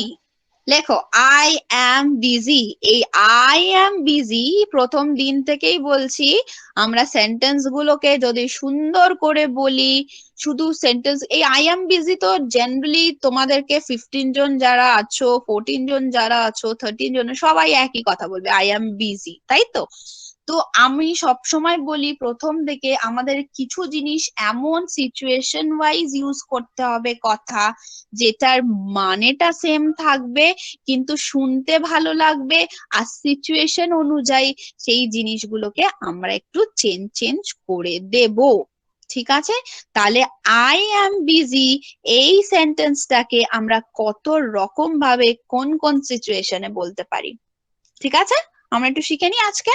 লেখো I am busy। এই I am busy প্রথম দিন থেকেই বলছি, আমরা সেন্টেন্স গুলোকে যদি সুন্দর করে বলি, শুধু সেন্টেন্স, এই I am busy তো জেনারেলি তোমাদেরকে 15 জন যারা আছো, 14 জন যারা আছো, 13 জন, সবাই একই কথা বলবে I am busy, তাই তো? তো আমি সব সময় বলি প্রথম দিকে আমাদের কিছু জিনিস এমন সিচুয়েশন ওয়াইজ ইউজ করতে হবে কথা, যেটার মানেটা সেম থাকবে কিন্তু শুনতে ভালো লাগবে, আর সিচুয়েশন অনুযায়ী সেই জিনিসগুলোকে আমরা একটু চেঞ্জ করে দেব, ঠিক আছে? তাহলে আই অ্যাম বিজি এই সেন্টেন্সটাকে আমরা কত রকম ভাবে কোন কোন সিচুয়েশনে বলতে পারি, ঠিক আছে? আমরা একটু শিখে নিই আজকে।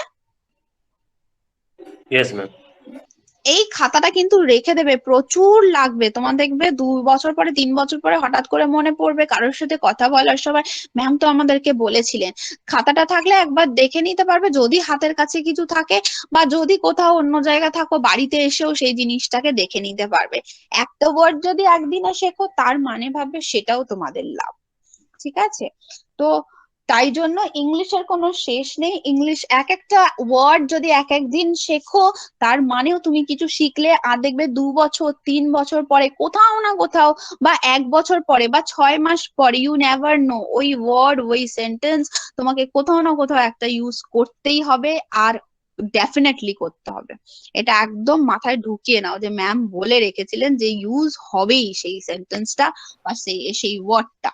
Yes, ma'am. এই খাতাটা কিন্তু রেখে দেবে, প্রচুর লাগবে তোমার, দেখবে 2 বছর পরে 3 বছর পরে হঠাৎ করে মনে পড়বে কারোর সাথে কথা বলার সময় ম্যাম তো আমাদেরকে বলেছিলেন। খাতাটা থাকলে একবার দেখে নিতে পারবে, যদি হাতের কাছে কিছু থাকে বা যদি কোথাও অন্য জায়গা থাকো বাড়িতে এসেও সেই জিনিসটাকে দেখে নিতে পারবে। একটা ওয়ার্ড যদি একদিনে শেখো তার মানে ভাববে সেটাও তোমাদের লাভ। ঠিক আছে, তো তাই জন্য ইংলিশের কোনো শেষ নেই। ইংলিশ এক একটা ওয়ার্ড যদি এক একদিন শেখো তার মানেও তুমি কিছু শিখলে, আর দেখবে 2 বছর 3 বছর পরে কোথাও না কোথাও, বা 1 বছর পরে বা 6 মাস পরে, ইউ নেভার নো, ওই ওয়ার্ড ওই সেন্টেন্স তোমাকে কোথাও না কোথাও একটা ইউজ করতেই হবে, আর ডেফিনেটলি করতে হবে। এটা একদম মাথায় ঢুকিয়ে নাও যে ম্যাম বলে রেখেছিলেন যে ইউজ হবেই সেই সেন্টেন্সটা বা সেই ওয়ার্ডটা।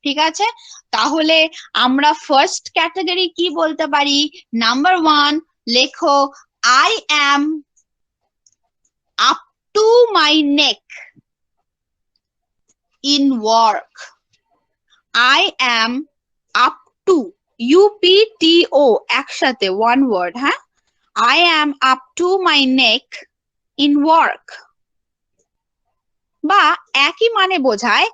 ঠিক আছে, তাহলে আমরা ফার্স্ট ক্যাটাগরি কি বলতে পারি? নাম্বার 1 লেখো, I am up to my neck in work. I am up two, UPTO একসাথে, ওয়ান ওয়ার্ড। হ্যাঁ, I am up to my neck in work। বা একই মানে বোঝায়,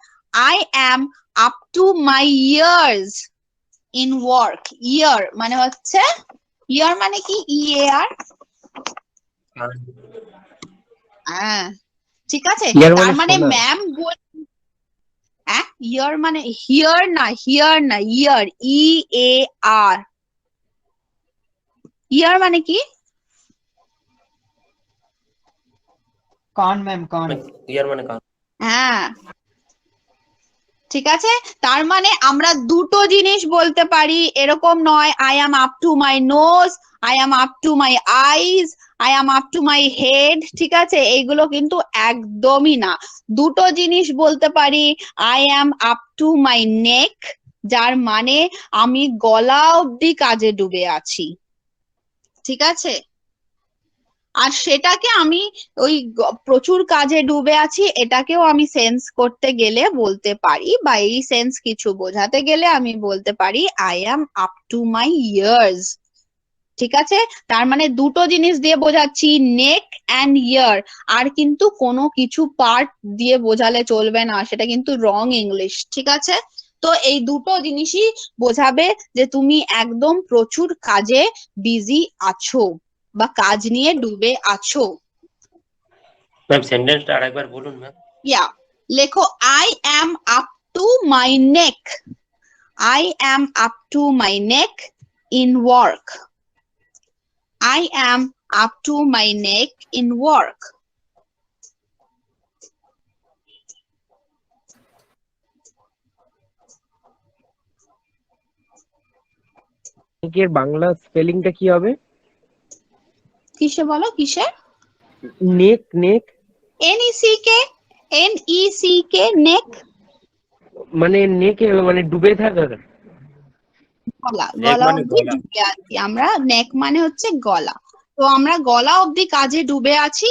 I am up to my ears in work। ইয়ার মানে হচ্ছে, ইয়ার মানে কি? EAR। হ্যাঁ, ঠিক আছে, Ear তার মানে মানে শোনা। ম্যাম হ্যাঁ, ইয়ার মানে হিয়ার না, হিয়ার না, ইয়ার, EAR। ইয়ার মানে কি? কান ম্যাম, কান। ইয়ার মানে কান। হ্যাঁ, ঠিক আছে, তার মানে আমরা দুটো জিনিস বলতে পারি, এরকম নয় I am up to my nose, I am up to my eyes, I am up to my head. ঠিক আছে, এইগুলো কিন্তু একদমই না। দুটো জিনিস বলতে পারি, I am up to my neck, যার মানে আমি গলা অব্দি কাজে ডুবে আছি। ঠিক আছে, আর সেটাকে আমি ওই প্রচুর কাজে ডুবে আছি এটাকেও আমি সেন্স করতে গেলে বলতে পারি, বা এই সেন্স কিছু বোঝাতে গেলে আমি বলতে পারি I am up to my years. ঠিক আছে, তার মানে দুটো জিনিস দিয়ে বোঝাচ্ছি, নেক অ্যান্ড ইয়ার, আর কিন্তু কোনো কিছু পার্ট দিয়ে বোঝালে চলবে না, সেটা কিন্তু রং ইংলিশ। ঠিক আছে, তো এই দুটো জিনিসই বোঝাবে যে তুমি একদম প্রচুর কাজে বিজি আছো বা কাজ নিয়ে ডুবে আছো। ম্যাম সেন্টেন্সটা আরেকবার বলুন ম্যাম। ইয়া, লেখো, I am up to my neck, I am up to my neck in work. I am up to my neck in work. এর বাংলা স্পেলিংটা কি হবে? কিসে বলো, কিসে? নেক, নেক NECK, NECK, neck, মানে নেকে মানে ডুবে থাকা। গলা, Neck গলা মানে অব্দি গলা। ডুবে আছি আমরা, নেক মানে হচ্ছে গলা, তো আমরা গলা অব্দি কাজে ডুবে আছি।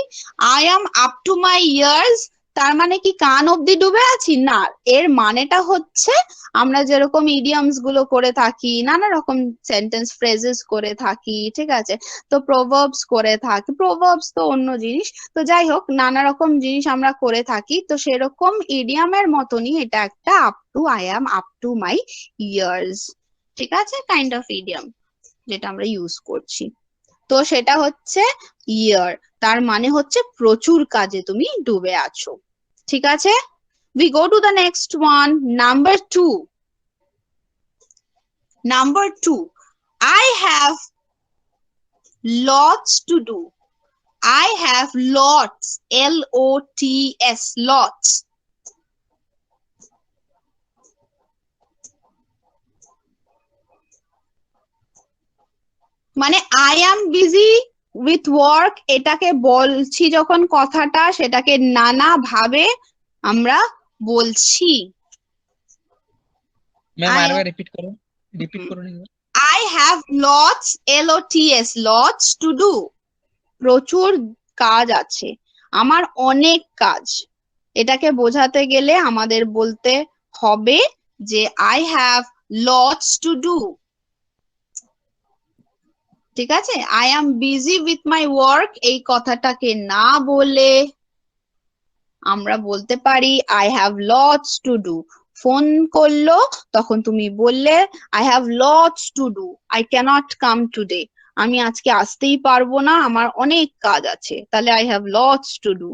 I am up to my years, তার মানে কি কান অব্দি ডুবে আছি? না, এর মানেটা হচ্ছে আমরা যেরকম ইডিয়মস গুলো করে থাকি, নানা রকম সেন্টেন্স ফ্রেজেস করে থাকি, ঠিক আছে, তো প্রভার্বস করে থাকি, প্রভার্বস তো অন্য জিনিস, তো যাই হোক নানা রকম জিনিস আমরা করে থাকি, তো সেরকম ইডিয়ামের মতনই এটা একটা up to, I am up to my years. ঠিক আছে, কাইন্ড অফ ইডিয়াম যেটা আমরা ইউজ করছি, তো সেটা হচ্ছে ইয়ার, তার মানে হচ্ছে প্রচুর কাজে তুমি ডুবে আছো। ঠিক আছে, we go to the next one, number 2. Number 2, I have lots to do. I have lots, LOTS, lots. মানে I am busy with work, এটাকে বলছি যখন কথাটা, সেটাকে নানা ভাবে আমরা বলছি। ম্যাম I আরেকবার রিপিট করুন একবার। I have lots, LOTS, lots to do, প্রচুর কাজ আছে, আমার অনেক কাজ, এটাকে বোঝাতে গেলে আমাদের বলতে হবে যে I have lots to do. ঠিক আছে, I am busy with my work এই কথাটাকে না বলে আমরা বলতে পারি I have lots to do. Phone করলো, তখন তুমি বললে I have lots to do, I cannot come today, আমি আজকে আসতেই পারবো না, আমার অনেক কাজ আছে, তাহলে I have lots to do.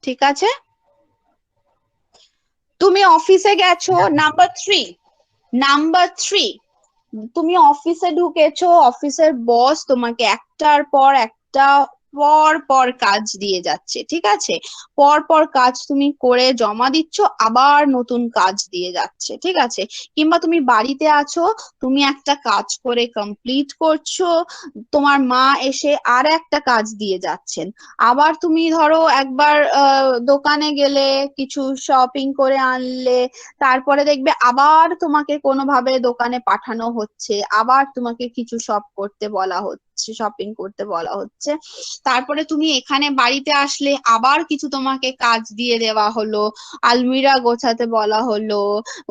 ঠিক আছে, তুমি অফিসে গেছো, নাম্বার থ্রি, তুমি অফিসে ঢুকেছো, অফিসের বস তোমাকে একটার পর একটা পর কাজ দিয়ে যাচ্ছে, ঠিক আছে, পর কাজ তুমি করে জমা দিচ্ছ, আবার নতুন কাজ দিয়ে যাচ্ছে, ঠিক আছে, কিংবা তুমি বাড়িতে আছো, তুমি একটা কাজ করে কমপ্লিট করছো, তোমার মা এসে আর একটা কাজ দিয়ে যাচ্ছেন, আবার তুমি ধরো একবার দোকানে গেলে কিছু শপিং করে আনলে, তারপরে দেখবে আবার তোমাকে কোনোভাবে দোকানে পাঠানো হচ্ছে, আবার তোমাকে কিছু শপিং করতে বলা হচ্ছে, তারপরে তুমি এখানে বাড়িতে আসলে আবার কিছু তোমাকে কাজ দিয়ে দেওয়া হলো, আলমিরা গোছাতে বলা হলো,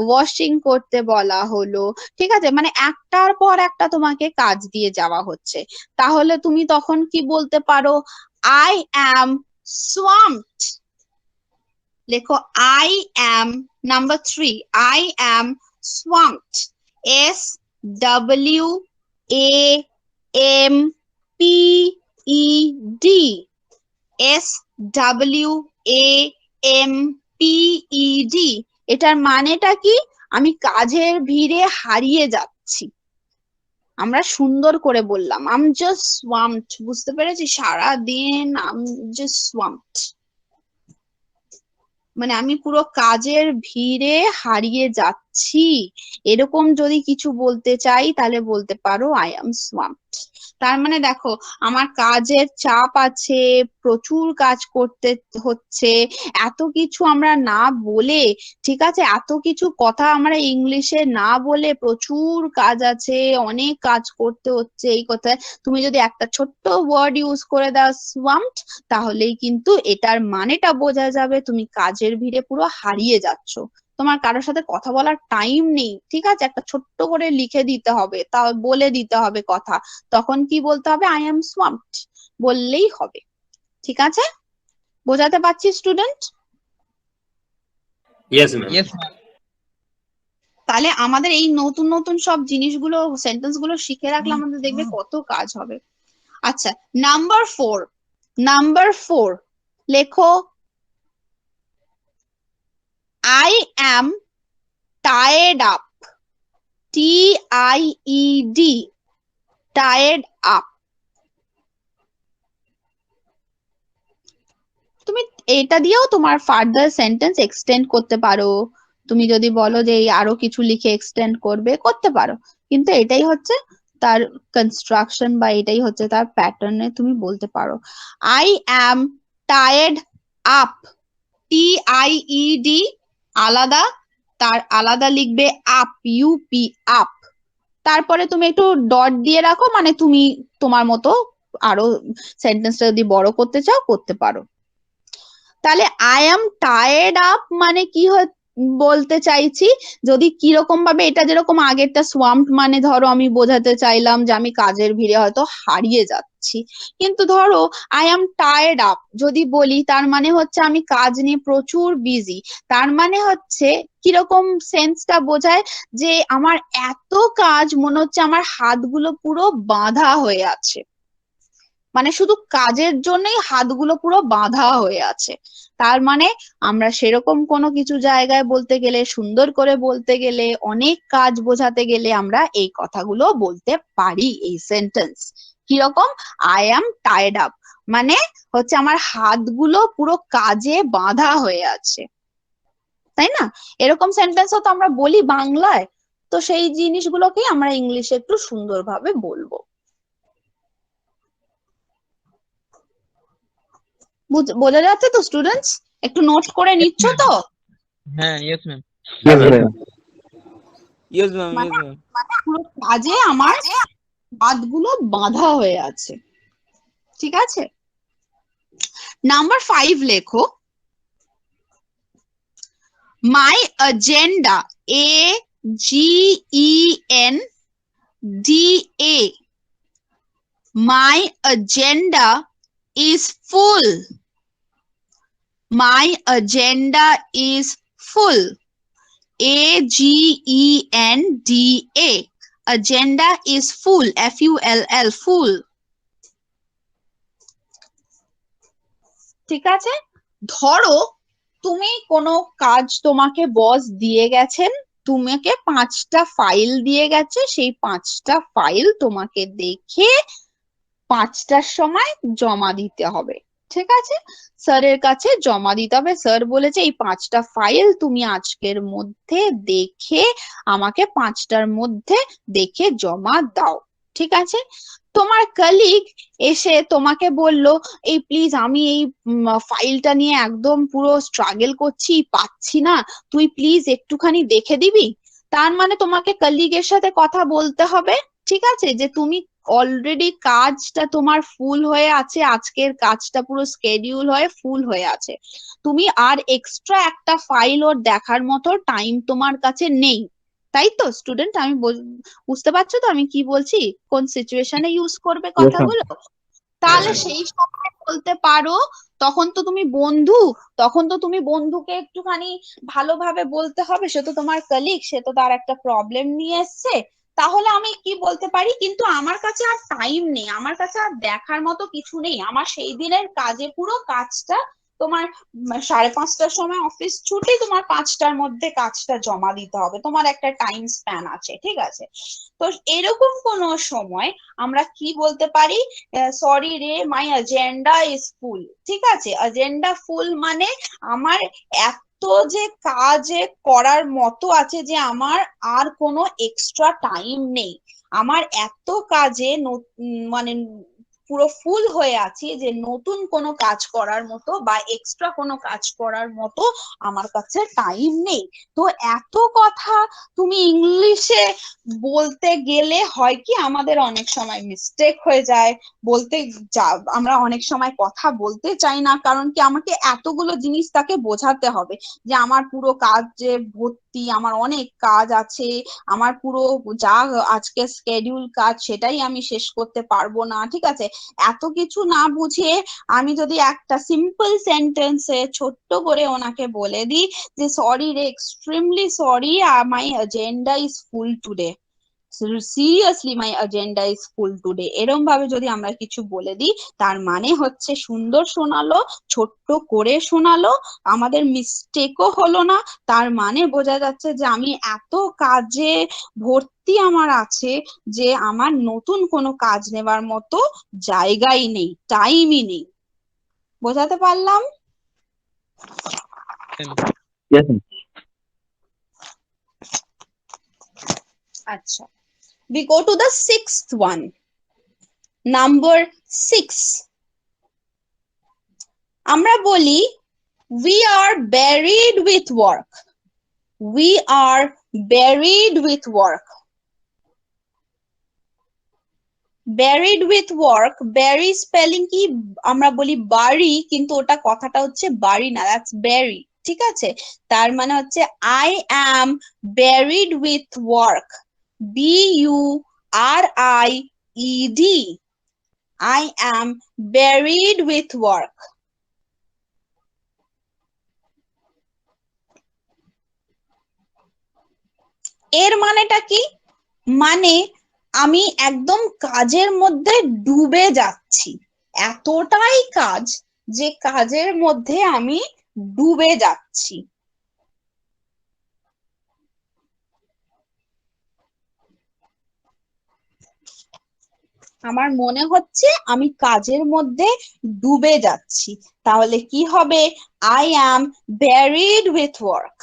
ওয়াশিং করতে বলা হলো, ঠিক আছে, মানে একটার পর একটা তোমাকে কাজ দিয়ে যাওয়া হচ্ছে, তাহলে তুমি তখন কি বলতে পারো, আই অ্যাম swamped। লেখো I am, number 3, I am swamped, SWAMPED, SWAMPED, এটার মানেটা কি, আমি কাজের ভিড়ে হারিয়ে যাচ্ছি। আমরা সুন্দর করে বললাম I'm just swamped, বুঝতে পেরেছি, সারা দিন I'm just swamped, মানে আমি পুরো কাজের ভিড়ে হারিয়ে যাচ্ছি, এরকম যদি কিছু বলতে চাই তাহলে বলতে পারো আই এম swamped। তার মানে দেখো, আমার কাজের চাপ আছে, প্রচুর কাজ করতে হচ্ছে, এত কিছু আমরা না বলে, ঠিক আছে, এত কিছু কথা আমরা ইংলিশে না বলে, প্রচুর কাজ আছে, অনেক কাজ করতে হচ্ছে, এই কথায় তুমি যদি একটা ছোট্ট ওয়ার্ড ইউজ করে দাও swamped, তাহলেই কিন্তু এটার মানেটা বোঝা যাবে, তুমি কাজের ভিড়ে পুরো হারিয়ে যাচ্ছ, তোমার কারোর সাথে কথা বলার টাইম নেই, ঠিক আছে, একটা ছোট্ট করে লিখে দিতে হবে, তা বলে দিতে হবে কথা, তখন কি বলতে হবে, আই এম swamped বললেই হবে। ঠিক আছে, বোঝাতে পারছি student? Yes ma'am. Yes, ma'am. তাহলে আমাদের এই নতুন নতুন সব জিনিসগুলো, সেন্টেন্স গুলো শিখে রাখলে আমাদের দেখবে কত কাজ হবে। আচ্ছা, নাম্বার ফোর লেখো I am tied up, TIED, tied up। তুমি এটা দিয়েও তোমার ফার্দার সেন্টেন্স এক্সটেন্ড করতে পারো, তুমি যদি বলো যে এই আরো কিছু লিখে এক্সটেন্ড করতে পারো, কিন্তু এটাই হচ্ছে তার কনস্ট্রাকশন বা এটাই হচ্ছে তার প্যাটার্নে তুমি বলতে পারো। I am tired up, TIED আলাদা, তার আলাদা লিখবে আপ, UP, আপ, তারপরে তুমি একটু ডট দিয়ে রাখো, মানে তুমি তোমার মতো আরো সেন্টেন্সটা যদি বড় করতে চাও করতে পারো। তাহলে আই অ্যাম টায়ার্ড আপ মানে কি বলতে চাইছি, যদি কিরকম ভাবে, এটা যেরকম আগেরটা সোয়াম্পড মানে ধরো আমি বোঝাতে চাইলাম যে আমি কাজের ভিড়ে হয়তো হারিয়ে যাচ্ছি, কিন্তু ধরো আই অ্যাম টায়ার্ড আপ যদি বলি, তার মানে হচ্ছে আমি কাজ নিয়ে প্রচুর বিজি, তার মানে হচ্ছে কিরকম সেন্সটা বোঝায়, যে আমার এত কাজ মনে হচ্ছে আমার হাতগুলো পুরো বাঁধা হয়ে আছে, মানে শুধু কাজের জন্যই হাতগুলো পুরো বাঁধা হয়ে আছে, তার মানে আমরা সেরকম কোনো কিছু জায়গায় বলতে গেলে, সুন্দর করে বলতে গেলে, অনেক কাজ বোঝাতে গেলে আমরা এই কথাগুলো বলতে পারি, এই সেন্টেন্স কিরকম, আই অ্যাম টায়ার্ড আপ মানে হচ্ছে আমার হাতগুলো পুরো কাজে বাঁধা হয়ে আছে, তাই না, এরকম সেন্টেন্সও তো আমরা বলি বাংলায়, তো সেই জিনিসগুলোকেই আমরা ইংলিশে একটু সুন্দরভাবে বলবো। বোঝা যাচ্ছে তো স্টুডেন্টস? একটু নোট করে নিচ্ছ তো? হ্যাঁ, yes, ma'am. Yes ma'am. মানে পুরো কাজে আমার হাতগুলো বাঁধা হয়ে আছে, ঠিক আছে। নাম্বার 5 লেখো মাই agenda, AGENDA, DA. My agenda is full. My agenda is full. AGENDA. Agenda is full. FULL. Full. ঠিক আছে? ধরো তুমি কোনো কাজ তোমাকে বস দিয়ে গেছেন, তোমাকে 5টা ফাইল দিয়ে গেছে, সেই 5টা ফাইল তোমাকে দেখে 5টার সময় জমা দিতে হবে। ঠিক আছে? স্যারের কাছে জমা দিতে হবে। স্যার বলেছে এই 5টা ফাইল তুমি আজকের মধ্যে দেখে আমাকে 5টার মধ্যে দেখে জমা দাও। ঠিক আছে? তোমার কলিগ এসে তোমাকে বলল এই প্লিজ আমি এই ফাইলটা নিয়ে একদম পুরো স্ট্রাগল করছি, পাচ্ছি না, তুই প্লিজ একটুখানি দেখে দিবি। তার মানে তোমাকে কলিগের সাথে কথা বলতে হবে। ঠিক আছে? যে তুমি অলরেডি কাজটা তোমার ফুল হয়ে আছে, আজকের কাজটা পুরো স্কেডিউল হয়ে ফুল হয়ে আছে, তুমি আর এক্সট্রা একটা ফাইল ওর দেখার মতো টাইম তোমার কাছে নেই। তাই তো স্টুডেন্ট? আমি বুঝতে পারছো তো আমি কি বলছি, কোন সিচুয়েশনে ইউজ করবে কথাগুলো? তাহলে সেই সময় বলতে পারো, তখন তো তুমি বন্ধু, তখন তো তুমি বন্ধুকে একটুখানি ভালোভাবে বলতে হবে, সে তো তোমার কলিগ, সে তো তার একটা প্রবলেম নিয়ে এসছে। তাহলে আমি কি বলতে পারি, কিন্তু আমার কাছে আর টাইম নেই, আমার কাছে আর দেখার মতো কিছু নেই, আমার সেই দিনের কাজে পুরো কাজটা তোমার 5:30টার সময় অফিস ছুটি, তোমার 5টার মধ্যে কাজটা জমা দিতে হবে, তোমার একটা টাইম স্প্যান আছে। ঠিক আছে? তো এরকম কোনো সময় আমরা কি বলতে পারি, সরি রে মাই এজেন্ডা ইজ ফুল। ঠিক আছে? এজেন্ডা ফুল মানে আমার এত যে কাজে করার মতো আছে যে আমার আর কোনো এক্সট্রা টাইম নেই, আমার এত কাজে মানে পুরো ফুল হয়ে আছি যে নতুন কোনো কাজ করার মতো বা এক্সট্রা কোনো কাজ করার মতো আমার কাছে টাইম নেই। তো এত কথা তুমি ইংলিশে বলতে গেলে হয় কি, আমাদের অনেক সময় মিস্টেক হয়ে যায়, বলতে আমরা অনেক সময় কথা বলতে চাই না, কারণ কি আমাকে এতগুলো জিনিস তাকে বোঝাতে হবে যে আমার পুরো কাজে ভর্তি, আমার অনেক কাজ আছে, আমার পুরো যা আজকে স্কেডিউল কাজ সেটাই আমি শেষ করতে পারবো না। ঠিক আছে? এত কিছু না বুঝিয়ে আমি যদি একটা সিম্পল সেন্টেন্সে ছোট্ট করে ওনাকে বলে দিই যে সরি রে, extremely sorry, my agenda is full today, seriously my agenda is full today, এরকম ভাবে যদি আমরা কিছু বলে দিই, তার মানে হচ্ছে সুন্দর শোনালো, ছোট্ট করে শোনালো, আমাদের মিস্টেকও হলো না, তার মানে বোঝা যাচ্ছে যে আমি এত কাজে ভর্তি আমার আছে যে আমার নতুন কোনো কাজ নেবার মতো জায়গাই নেই, টাইমই নেই। বোঝাতে পারলাম? Yes, ma'am. আচ্ছা, we go to the 6th one. Number 6. আমরা বলি we are buried with work. We are buried with work. Buried with work, bury spelling কি আমরা বলি বাড়ি, কিন্তু ওটা কথাটা হচ্ছে বাড়ি না, that's bury. ঠিক আছে? তার মানে হচ্ছে I am buried with work. BURIED. I am buried with work. এর মানেটা কি? মানে আমি একদম কাজের মধ্যে ডুবে যাচ্ছি, এতটাই কাজ যে কাজের মধ্যে আমি ডুবে যাচ্ছি। আমার মনে হচ্ছে আমি কাজের মধ্যে ডুবে যাচ্ছি, তাহলে কি হবে? I am buried with work.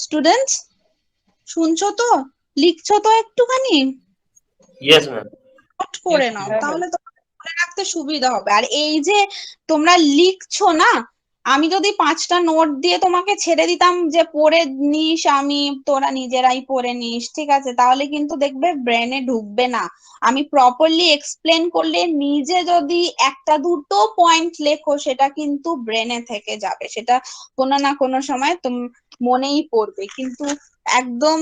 Students শুনছো তো? লিখছো তো একটুখানি? Yes, ma'am. নোট করে নাও, তাহলে তোমাদের মনে রাখতে সুবিধা হবে। আর এই যে তোমরা লিখছো না, আমি যদি 5টা নোট দিয়ে তোমাকে ছেড়ে দিতাম যে পড়ে নিস, আমি তোরা নিজেরাই পড়ে নিস, ঠিক আছে, তাহলে কিন্তু দেখবে ব্রেনে ঢুকবে না। আমি প্রপারলি এক্সপ্লেন করলে নিজে যদি একটা দুটো পয়েন্ট লেখো সেটা কিন্তু ব্রেনে থেকে যাবে, সেটা কোনো না কোনো সময় মনেই পড়বে। কিন্তু একদম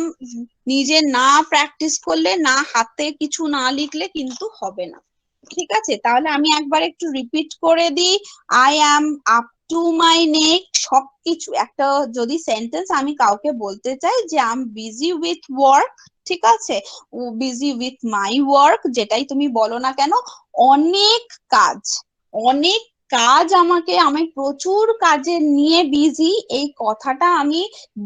নিজে না প্র্যাকটিস করলে, না হাতে কিছু না লিখলে কিন্তু হবে না। ঠিক আছে, তাহলে আমি একবার একটু রিপিট করে দিই। I am up to my neck, সবকিছু একটা যদি সেন্টেন্স আমি কাউকে বলতে চাই যে I am busy with work, ঠিক আছে, বিজি উইথ মাই ওয়ার্ক, যেটাই তুমি বলো না কেন, অনেক কাজ, অনেক কাজ আমি প্রচুর কাজে নিয়ে বিজি, এই কথাটা আমি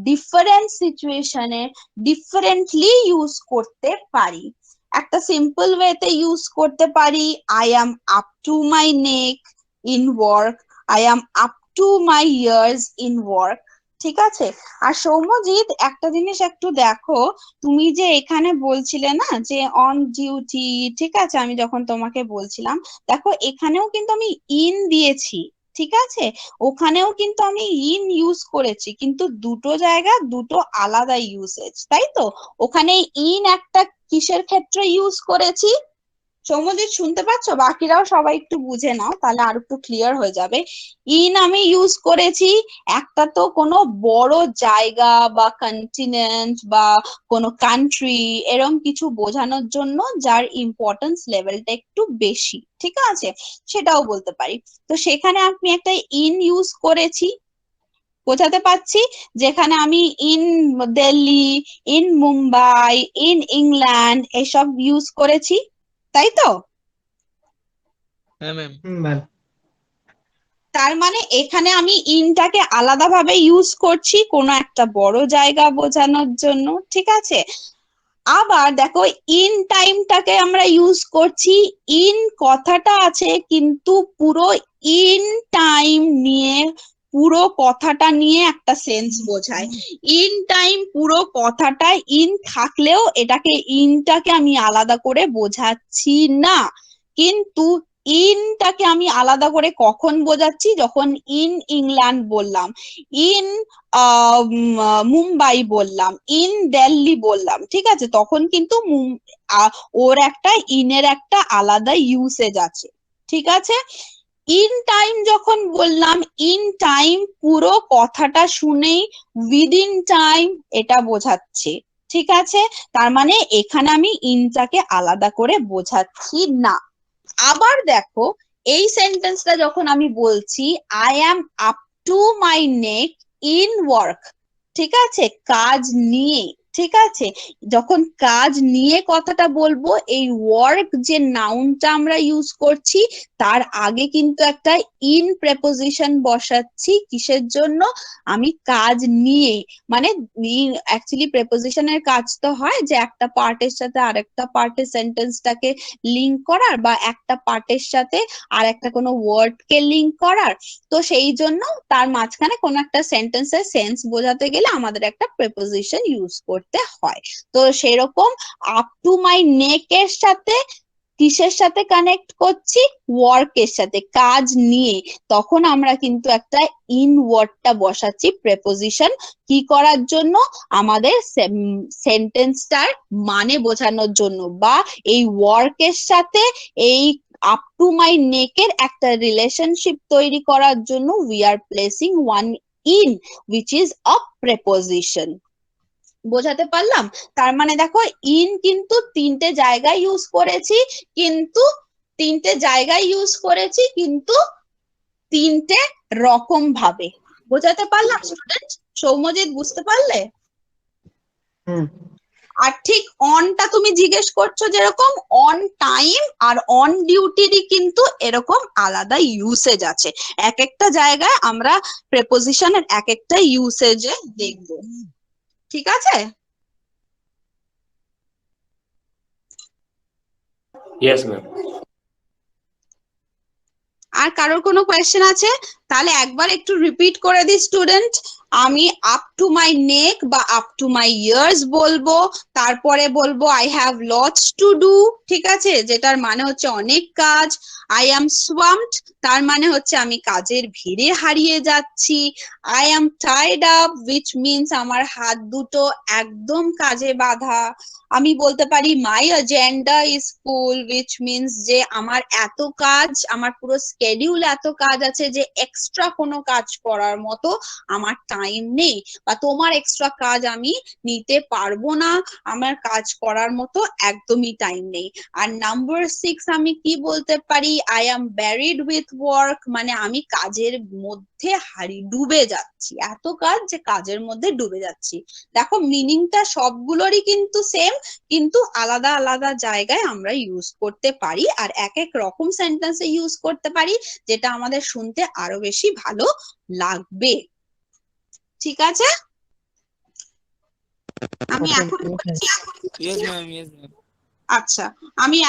ডিফারেন্ট সিচুয়েশনে ডিফারেন্টলি ইউজ করতে পারি। একটা সিম্পল ওয়েতে ইউজ করতে পারি, I am up to my neck in work, I am up to my years in work, ঠিক আছে। আর সৌম্যজিৎ, একটা জিনিস একটু দেখো, তুমি যে এখানে বলছিলে না যে অন ডিউটি, ঠিক আছে, আমি যখন তোমাকে বলছিলাম, দেখো এখানেও কিন্তু আমি ইন দিয়েছি, ঠিক আছে, ওখানেও কিন্তু আমি ইন ইউজ করেছি, কিন্তু দুটো জায়গা দুটো আলাদা ইউসেজ, তাই তো। ওখানে ইন একটা কিসের ক্ষেত্রে ইউজ করেছি, সৌম্যজিৎ শুনতে পাচ্ছ? বাকিরাও সবাই একটু বুঝে নাও, তাহলে আর একটু ক্লিয়ার হয়ে যাবে। ইন আমি ইউজ করেছি একটা তো কোনো বড় জায়গা বা কন্টিনেন্ট বা কোনো কান্ট্রি এরকম কিছু বোঝানোর জন্য যার ইম্পর্টেন্স লেভেলটা একটু বেশি, ঠিক আছে, সেটাও বলতে পারি। তো সেখানে আমি একটা ইন ইউজ করেছি, বোঝাতে পারছি, যেখানে আমি in Delhi, in Mumbai, in England এসব ইউজ করেছি, তাই তো। হ্যাঁ ম্যাম। ম্যাম। তার মানে এখানে আমি ইনটাকে আলাদাভাবে ইউজ করছি কোনো একটা বড় জায়গা বোঝানোর জন্য, ঠিক আছে। আবার দেখো ইন টাইমটাকে আমরা ইউজ করছি, ইন কথাটা আছে কিন্তু পুরো ইন টাইম নিয়ে, পুরো কথাটা নিয়ে একটা সেন্স বোঝায়। ইন টাইম পুরো কথাটা ইন থাকলেও ইনটাকে আমি আলাদা করে বোঝাচ্ছি না, কিন্তু ইনটাকে আমি আলাদা করে কখন বোঝাচ্ছি, যখন ইন ইংল্যান্ড বললাম, ইন মুম্বাই বললাম, ইন দিল্লি বললাম, ঠিক আছে, তখন কিন্তু ওর একটা ইনের একটা আলাদা ইউসেজ আছে, ঠিক আছে। ইন টাইম যখন বললাম, ইন টাইম পুরো কথাটা শুনেই উইদিন টাইম এটা বোঝাচ্ছে, ঠিক আছে। তার মানে এখানে আমি ইনটাকে আলাদা করে বোঝাচ্ছি না। আবার দেখো এই সেন্টেন্সটা যখন আমি বলছি, I am up to my neck in work, ঠিক আছে, কাজ নিয়ে, ঠিক আছে, যখন কাজ নিয়ে কথাটা বলবো, এই ওয়ার্ক যে নাউনটা আমরা ইউজ করছি তার আগে কিন্তু একটা ইন প্রেপোজিশন বসাচ্ছি, কিসের জন্য, আমি কাজ নিয়ে, মানে অ্যাকচুয়ালি প্রেপোজিশনের কাজ তো হয় যে একটা পার্টের সাথে আরেকটা পার্টের সেন্টেন্সটাকে লিঙ্ক করার, বা একটা পার্টের সাথে আর একটা কোনো ওয়ার্ড কে লিঙ্ক করার। তো সেই জন্য তার মাঝখানে কোনো একটা সেন্টেন্সের সেন্স বোঝাতে গেলে আমাদের একটা প্রেপোজিশন ইউজ করতে হয়। তো সেরকম আপ টু মাই নেক এর সাথে কিসের সাথে কানেক্ট করছি, ওয়ার্ক এর সাথে, কাজ নিয়ে, তখন আমরা কিন্তু একটা ইন ওয়ার্ডটা বসাচ্ছি প্রেপোজিশন কি করার জন্য, আমাদের সেন্টেন্সটার মানে বোঝানোর জন্য, বা এই ওয়ার্ক এর সাথে এই আপ টু মাই নেকের একটা রিলেশনশিপ তৈরি করার জন্য we are placing one in which is a preposition। বোঝাতে পারলাম? তার মানে দেখো ইন কিন্তু তিনটে জায়গায় ইউজ করেছি, কিন্তু তিনটে রকম ভাবে। বোঝাতে পারলাম স্টুডেন্ট? সৌম্যজিৎ বুঝতে পারলে? হুম। আর ঠিক অনটা তুমি জিজ্ঞেস করছো, যেরকম অন টাইম আর অন ডিউটিরই কিন্তু এরকম আলাদা ইউসেজ আছে। এক একটা জায়গায় আমরা প্রেপোজিশনের এক একটা ইউসেজে দেখবো, ঠিক আছে। Yes, ma'am. আর কারোর কোনো কোয়েশ্চেন আছে? তাহলে একবার একটু রিপিট করে দিই স্টুডেন্ট। আমি আপ টু মাই নেক বা আপ টু মাই ইয়ার্স বলবো, তারপরে বলবো I have lots to do, ঠিক আছে, যেটার মানে হচ্ছে অনেক কাজ। আই অ্যাম সোয়াম্পড, তার মানে হচ্ছে আমি কাজের ভিড়ে হারিয়ে যাচ্ছি। I am tied up, which means আমার হাত দুটো একদম কাজে বাঁধা। আমি বলতে পারি my agenda is full, which means যে আমার এত কাজ, আমার পুরো স্কেডিউল এত কাজ আছে যে এক্সট্রা কোনো কাজ করার মতো আমার টাইম নেই, বা তোমার এক্সট্রা কাজ আমি নিতে পারবো না, আমার কাজ করার মতো একদমই টাইম নেই। আর নাম্বার 6 আমি কি বলতে পারি, I am varied with work, মানে আমি কাজের মধ্যে ডুবে যাচ্ছি, এত কাজ যে কাজের মধ্যে ডুবে যাচ্ছি। দেখো মিনিংটা সবগুলোরই কিন্তু সেম, কিন্তু আলাদা আলাদা জায়গায় আমরা ইউজ করতে পারি, আর এক এক রকম সেন্টেন্সে ইউজ করতে পারি, যেটা আমাদের শুনতে আরো বেশি ভালো লাগবে। ঠিক আছে, আমি এখন ইয়েস ম্যাম, ইয়েস ম্যাম। আচ্ছা, আমি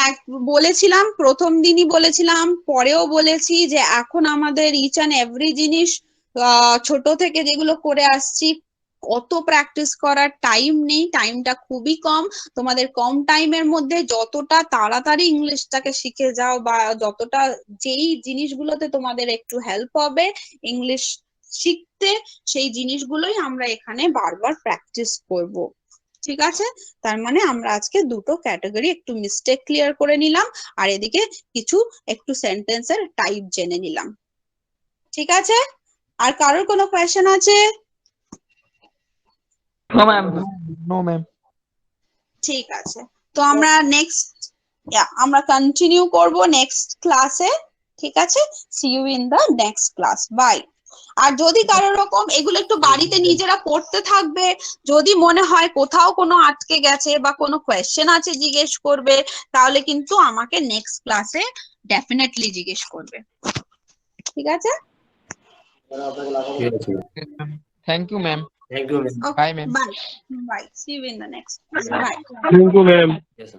বলেছিলাম প্রথম দিনই বলেছিলাম, পরেও বলেছি যে এখন আমাদের ইচ অ্যান্ড এভরি জিনিস ছোট থেকে যেগুলো করে আসছি অত প্র্যাকটিস করার টাইম নেই, টাইমটা খুবই কম। তোমাদের কম টাইমের মধ্যে যতটা তাড়াতাড়ি ইংলিশটাকে শিখে যাও, বা যতটা যেই জিনিসগুলোতে তোমাদের একটু হেল্প হবে ইংলিশ শিখতে, সেই জিনিসগুলোই আমরা এখানে বারবার প্র্যাকটিস করব। ঠিক আছে, তার মানে আমরা আজকে দুটো ক্যাটাগরি একটু মিস্টেক ক্লিয়ার করে নিলাম, আর এদিকে কিছু একটু সেন্টেন্সের টাইপ জেনে নিলাম। ঠিক আছে, আর কারোর কোনো কোয়েশ্চেন আছে? No ma'am, no ma'am. ঠিক আছে, তো আমরা আমরা কন্টিনিউ করব নেক্সট ক্লাসে। ঠিক আছে, see you in the next class, bye. আর যদি কারোর রকম এগুলো একটু বাড়িতে নিজেরা পড়তে থাকবে, যদি মনে হয় কোথাও কোনো আটকে গেছে বা কোনো কোয়েশ্চেন আছে জিজ্ঞেস করবে, তাহলে কিন্তু আমাকে নেক্সট ক্লাসে ডেফিনেটলি জিজ্ঞেস করবে। ঠিক আছে, thank you ma'am. Thank you, ma'am. Bye ma'am. Bye bye, see you in the next class, bye. Thank you ma'am. Yes, ma'am.